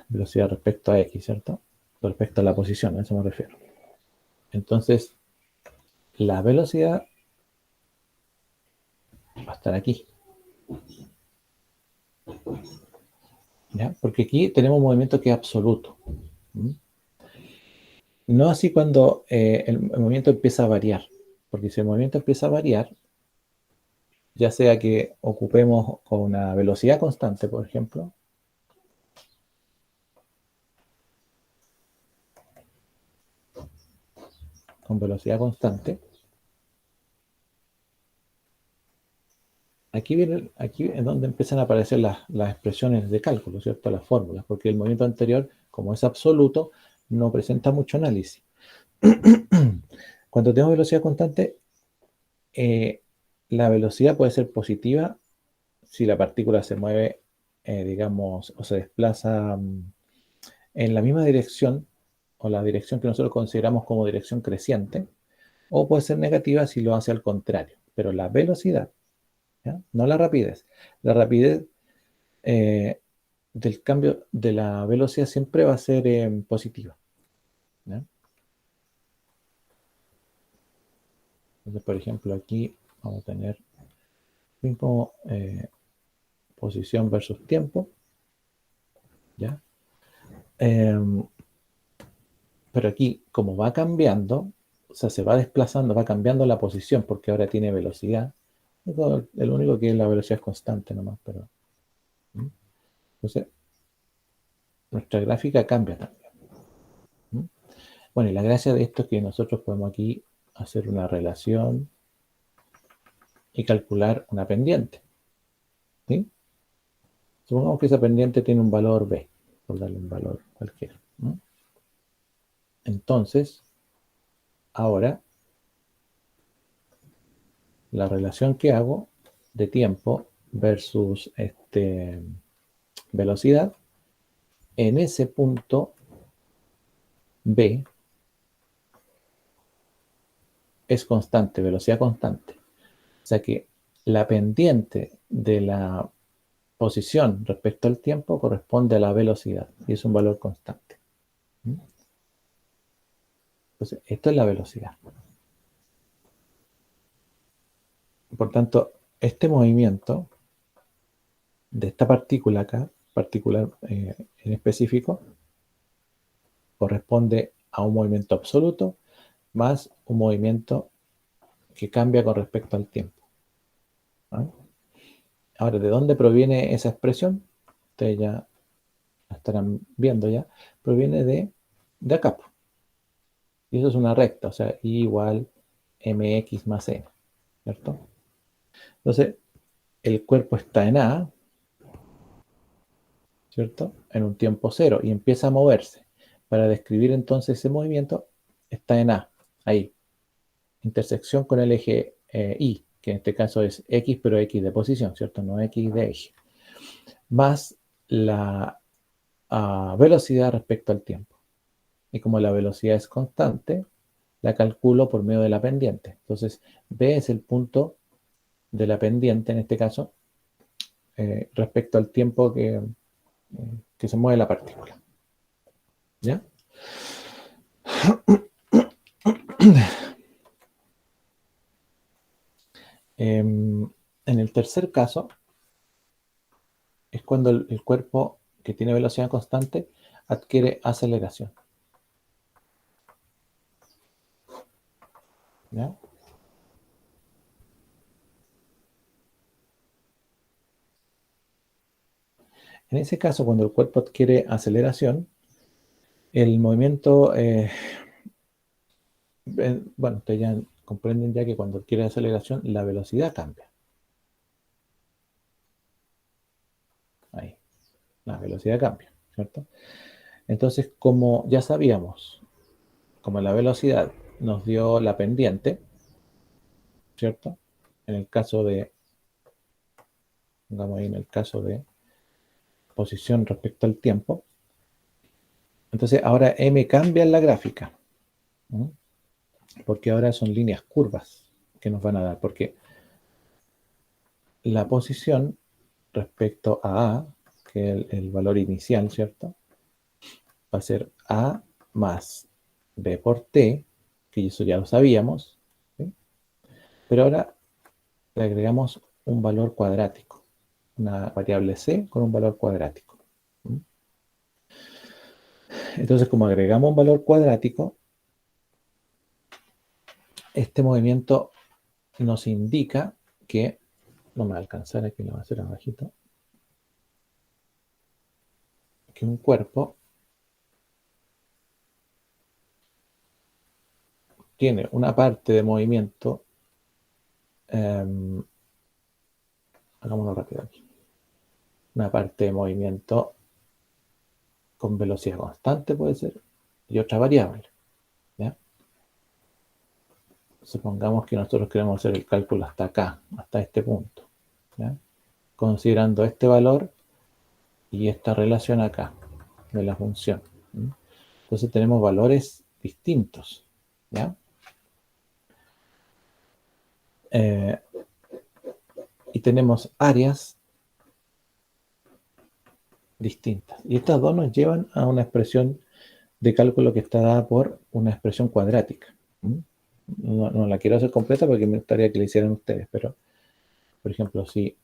velocidad respecto a X, ¿cierto? Respecto a la posición, a eso me refiero. Entonces, la velocidad va a estar aquí, ¿ya? Porque aquí tenemos un movimiento que es absoluto. No así cuando el movimiento empieza a variar, porque si el movimiento empieza a variar, ya sea que ocupemos con una velocidad constante, por ejemplo, con velocidad constante, aquí es donde empiezan a aparecer las expresiones de cálculo, ¿cierto? Las fórmulas, porque el movimiento anterior, como es absoluto, no presenta mucho análisis. Cuando tenemos velocidad constante, la velocidad puede ser positiva si la partícula se mueve, digamos, o se desplaza en la misma dirección, o la dirección que nosotros consideramos como dirección creciente, o puede ser negativa si lo hace al contrario. Pero la velocidad, ¿ya? No la rapidez. La rapidez del cambio de la velocidad siempre va a ser positiva, ¿ya? Entonces, por ejemplo, aquí vamos a tener como posición versus tiempo, ¿ya? Pero aquí, como va cambiando, o sea, se va desplazando, va cambiando la posición porque ahora tiene velocidad. El único que es la velocidad es constante nomás, pero... Entonces, nuestra gráfica cambia también. Bueno, y la gracia de esto es que nosotros podemos aquí hacer una relación y calcular una pendiente, ¿sí? Supongamos que esa pendiente tiene un valor B, por darle un valor cualquiera, ¿no? Entonces, ahora la relación que hago de tiempo versus velocidad en ese punto B es constante, velocidad constante. O sea que la pendiente de la posición respecto al tiempo corresponde a la velocidad y es un valor constante. Entonces, esto es la velocidad. Por tanto, este movimiento de esta partícula acá, particular en específico, corresponde a un movimiento absoluto más un movimiento que cambia con respecto al tiempo. ¿No? Ahora, ¿de dónde proviene esa expresión? Ustedes ya la estarán viendo ya. Proviene de acá. Y eso es una recta, o sea, I igual mx más n, ¿cierto? Entonces, el cuerpo está en A, ¿cierto? En un tiempo cero y empieza a moverse. Para describir entonces ese movimiento, está en A, ahí. Intersección con el eje Y, que en este caso es X, pero X de posición, ¿cierto? No X de eje. Más la velocidad respecto al tiempo. Y como la velocidad es constante, la calculo por medio de la pendiente. Entonces, B es el punto de la pendiente, en este caso, respecto al tiempo que se mueve la partícula. ¿Ya? En el tercer caso, es cuando el cuerpo que tiene velocidad constante adquiere aceleración. ¿Ya? En ese caso, cuando el cuerpo adquiere aceleración, el movimiento, bueno, ustedes ya comprenden ya que cuando adquiere aceleración, la velocidad cambia. Ahí, la velocidad cambia, ¿cierto? Entonces, como ya sabíamos, como la velocidad nos dio la pendiente, ¿cierto? En el caso de, pongamos ahí en el caso de posición respecto al tiempo, entonces ahora m cambia en la gráfica, ¿no? Porque ahora son líneas curvas que nos van a dar, porque la posición respecto a que es el valor inicial, ¿cierto? Va a ser A más B por T, que eso ya lo sabíamos, ¿sí? Pero ahora le agregamos un valor cuadrático, una variable C con un valor cuadrático. ¿Sí? Entonces, como agregamos un valor cuadrático, este movimiento nos indica que, no me va a alcanzar, aquí lo voy a hacer abajito, que un cuerpo tiene una parte de movimiento, hagámoslo rápido aquí, una parte de movimiento con velocidad constante puede ser, y otra variable, ¿ya? Supongamos que nosotros queremos hacer el cálculo hasta acá, hasta este punto, ¿ya? Considerando este valor y esta relación acá de la función. ¿Sí? Entonces tenemos valores distintos, ¿ya? Y tenemos áreas distintas. Y estas dos nos llevan a una expresión de cálculo que está dada por una expresión cuadrática. No la quiero hacer completa porque me gustaría que la hicieran ustedes, pero, por ejemplo, si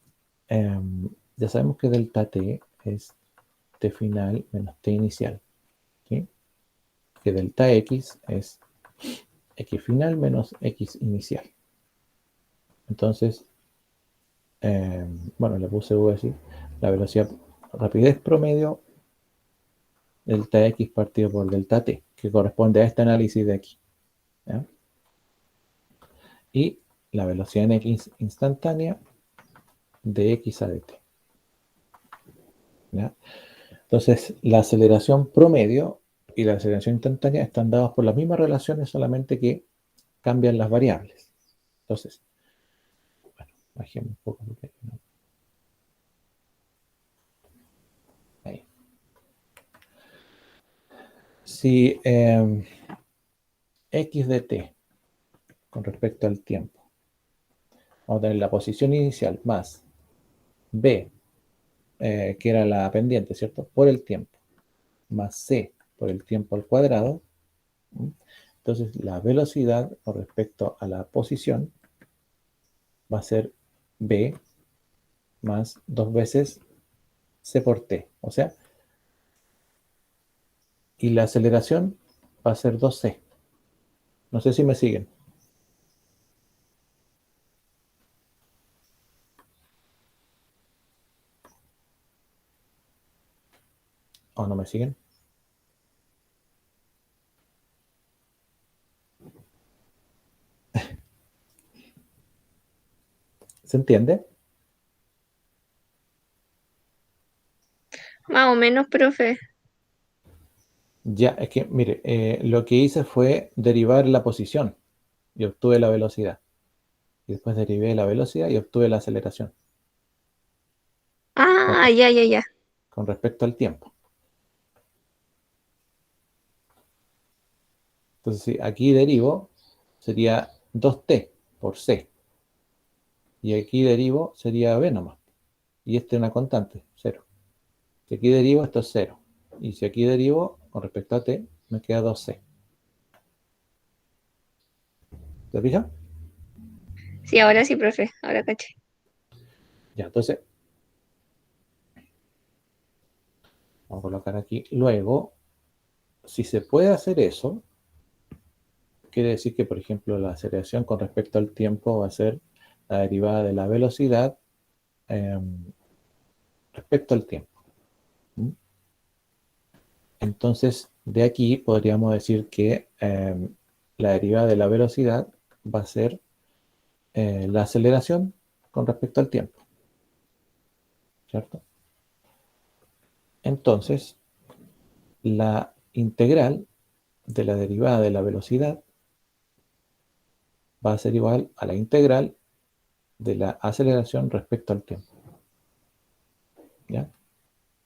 ya sabemos que delta t es t final menos t inicial, ¿sí? Que delta x es x final menos x inicial. Entonces, bueno, le puse v así, la velocidad, rapidez promedio delta x partido por delta t, que corresponde a este análisis de aquí, ¿ya? Y la velocidad en x instantánea de x a dt, ¿ya? Entonces, la aceleración promedio y la aceleración instantánea están dadas por las mismas relaciones, solamente que cambian las variables. Entonces, bueno, bajemos un poco. Porque, ¿no? Ahí. Si x de t con respecto al tiempo, vamos a tener la posición inicial más b, que era la pendiente, ¿cierto? Por el tiempo, más c por el tiempo al cuadrado. Entonces, la velocidad con respecto a la posición va a ser b más 2 veces c por t. O sea, y la aceleración va a ser 2c. No sé si me siguen. ¿O no me siguen? ¿Se entiende? Más o menos, profe. Ya, es que, mire, lo que hice fue derivar la posición y obtuve la velocidad. Y después derivé la velocidad y obtuve la aceleración Ah, ya, ya, ya. con respecto al tiempo. Entonces, si aquí derivo, sería 2t por c. Y aquí derivo sería b nomás. Y esta es una constante, 0. Si aquí derivo, esto es 0. Y si aquí derivo, con respecto a t, me queda 2c. ¿Te fijas? Sí, ahora sí, profe. Ahora caché. Ya, entonces, vamos a colocar aquí. Luego, si se puede hacer eso, quiere decir que, por ejemplo, la aceleración con respecto al tiempo va a ser la derivada de la velocidad eh, respecto al tiempo. ¿Mm? Entonces, de aquí podríamos decir que la derivada de la velocidad va a ser la aceleración con respecto al tiempo, ¿cierto? Entonces, la integral de la derivada de la velocidad va a ser igual a la integral de la aceleración respecto al tiempo, ¿ya?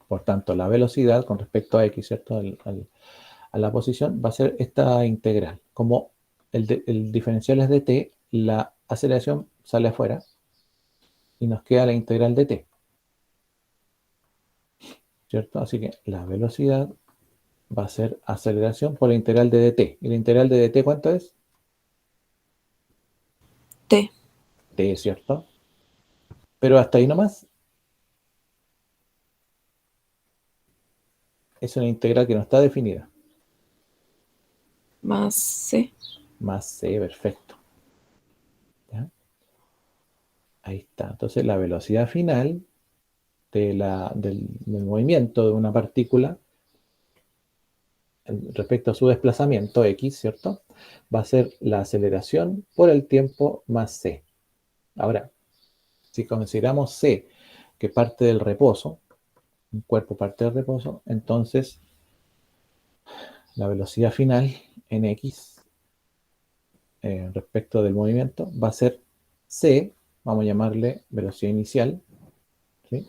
Por tanto, la velocidad con respecto a x, ¿cierto? A la posición va a ser esta integral. Como el diferencial es de t, la aceleración sale afuera y nos queda la integral de t, ¿cierto? Así que la velocidad va a ser aceleración por la integral de dt. ¿Y la integral de dt cuánto es? T. T, ¿cierto? Pero hasta ahí nomás. Es una integral que no está definida. Más C. Más c, perfecto. ¿Ya? Ahí está. Entonces la velocidad final del movimiento de una partícula respecto a su desplazamiento x, ¿cierto? Va a ser la aceleración por el tiempo más c. Ahora, si consideramos c que parte del reposo, un cuerpo parte del reposo, entonces la velocidad final en x respecto del movimiento va a ser c, vamos a llamarle velocidad inicial, ¿sí?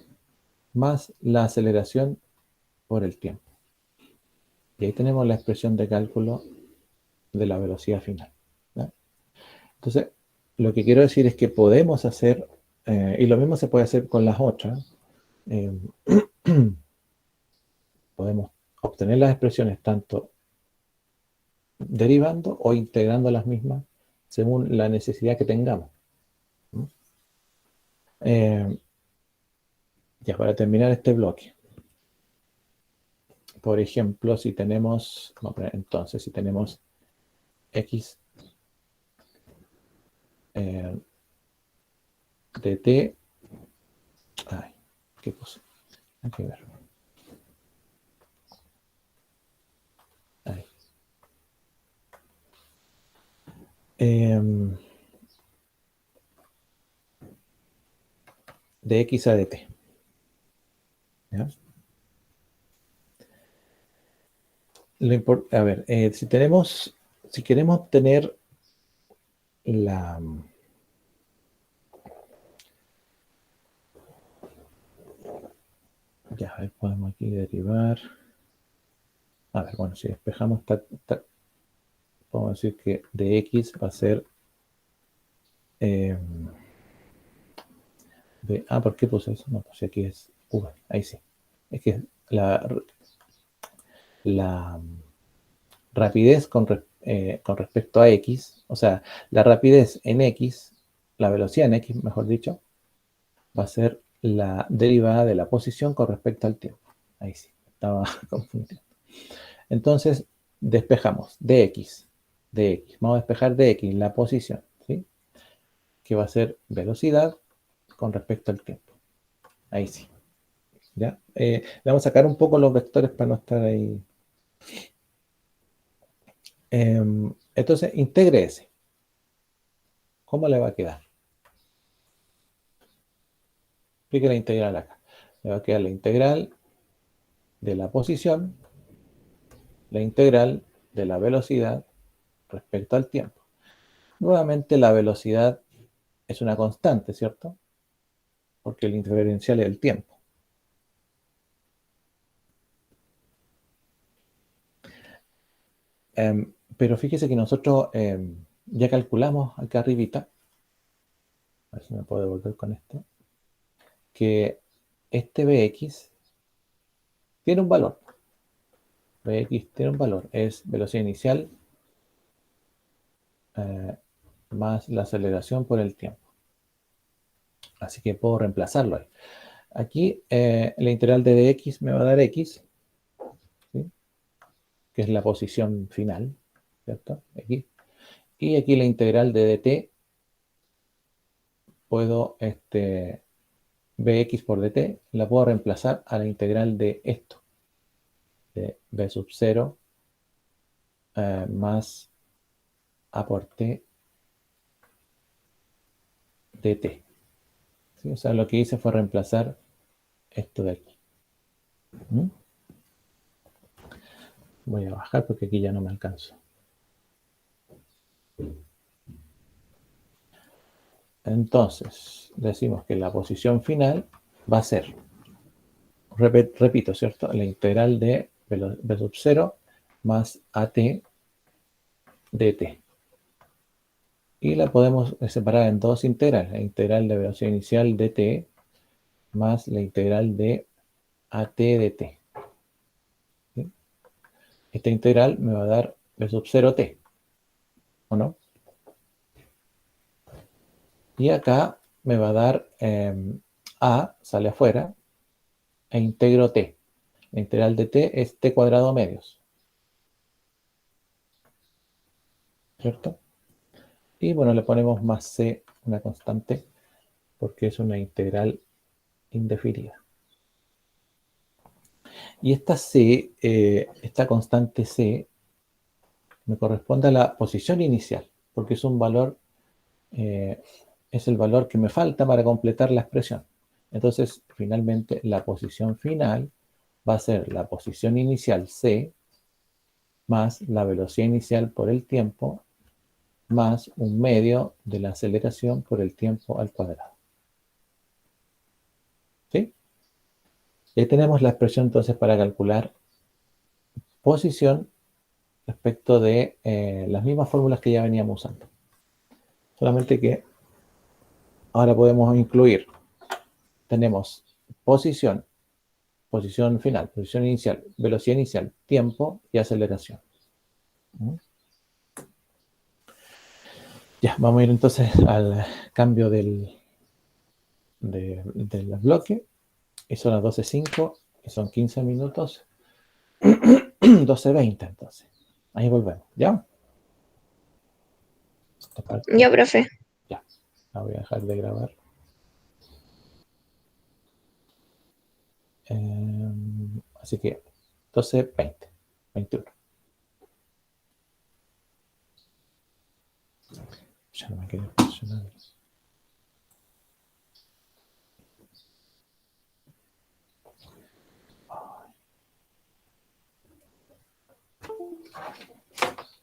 Más la aceleración por el tiempo. Y ahí tenemos la expresión de cálculo de la velocidad final, ¿ya? Entonces, lo que quiero decir es que podemos hacer, y lo mismo se puede hacer con las otras, eh, podemos obtener las expresiones tanto derivando o integrando las mismas según la necesidad que tengamos. ¿Mm? Ya para terminar este bloque, por ejemplo, si tenemos, vamos a poner entonces, si tenemos x de t, ay, qué cosa, hay que ver. Ahí. De x a dt. ¿Ya? A ver, si queremos obtener la... Ya, a ver, podemos aquí derivar. A ver, bueno, si despejamos, podemos decir que de X va a ser... ¿por qué puse eso? No, pues aquí es V, ahí sí. Es que la rapidez con respecto a X, o sea, la rapidez en X, la velocidad en X, mejor dicho, va a ser la derivada de la posición con respecto al tiempo. Ahí sí, estaba confundido. Entonces, despejamos dx. Vamos a despejar dx, la posición, ¿sí? Que va a ser velocidad con respecto al tiempo. Ahí sí. ¿Ya? Le vamos a sacar un poco los vectores para no estar ahí. Entonces, integre ese. ¿Cómo le va a quedar? Explique la integral acá. Le va a quedar la integral de la posición, la integral de la velocidad respecto al tiempo. Nuevamente, la velocidad es una constante, ¿cierto? Porque el diferencial es el tiempo. Pero fíjese que nosotros ya calculamos acá arribita, a ver si me puedo devolver con esto, que este Bx tiene un valor. Bx tiene un valor, es velocidad inicial más la aceleración por el tiempo. Así que puedo reemplazarlo ahí. Aquí la integral de dx me va a dar x, ¿sí? Que es la posición final, ¿cierto? X. Y aquí la integral de dt, puedo, bx por dt, la puedo reemplazar a la integral de esto, de b sub 0 más a por t dt. ¿Sí? O sea, lo que hice fue reemplazar esto de aquí. ¿Mm? Voy a bajar porque aquí ya no me alcanzo. Entonces, decimos que la posición final va a ser, repito, ¿cierto? La integral de b sub 0 más at dt. Y la podemos separar en dos integrales. La integral de velocidad inicial dt más la integral de at dt. ¿Sí? Esta integral me va a dar b sub 0t, ¿o no? Y acá me va a dar a, sale afuera, e integro t. La integral de t es t cuadrado medios, ¿cierto? Y bueno, le ponemos más c, una constante, porque es una integral indefinida. Y esta c, esta constante c, me corresponde a la posición inicial, porque es un valor, es el valor que me falta para completar la expresión. Entonces, finalmente, la posición final va a ser la posición inicial c más la velocidad inicial por el tiempo más un medio de la aceleración por el tiempo al cuadrado. ¿Sí? Y ahí tenemos la expresión entonces para calcular posición respecto de las mismas fórmulas que ya veníamos usando. Solamente que ahora podemos incluir, tenemos posición, posición final, posición inicial, velocidad inicial, tiempo y aceleración. Ya, vamos a ir entonces al cambio del bloque. Y son las 12:05 y son 15 minutos. 12:20 entonces. Ahí volvemos, ¿ya? Esta parte, Ya, profe. ya. La voy a dejar de grabar. Así que 12:20, 21. Ya no me queda funcionar.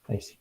Ahí sí.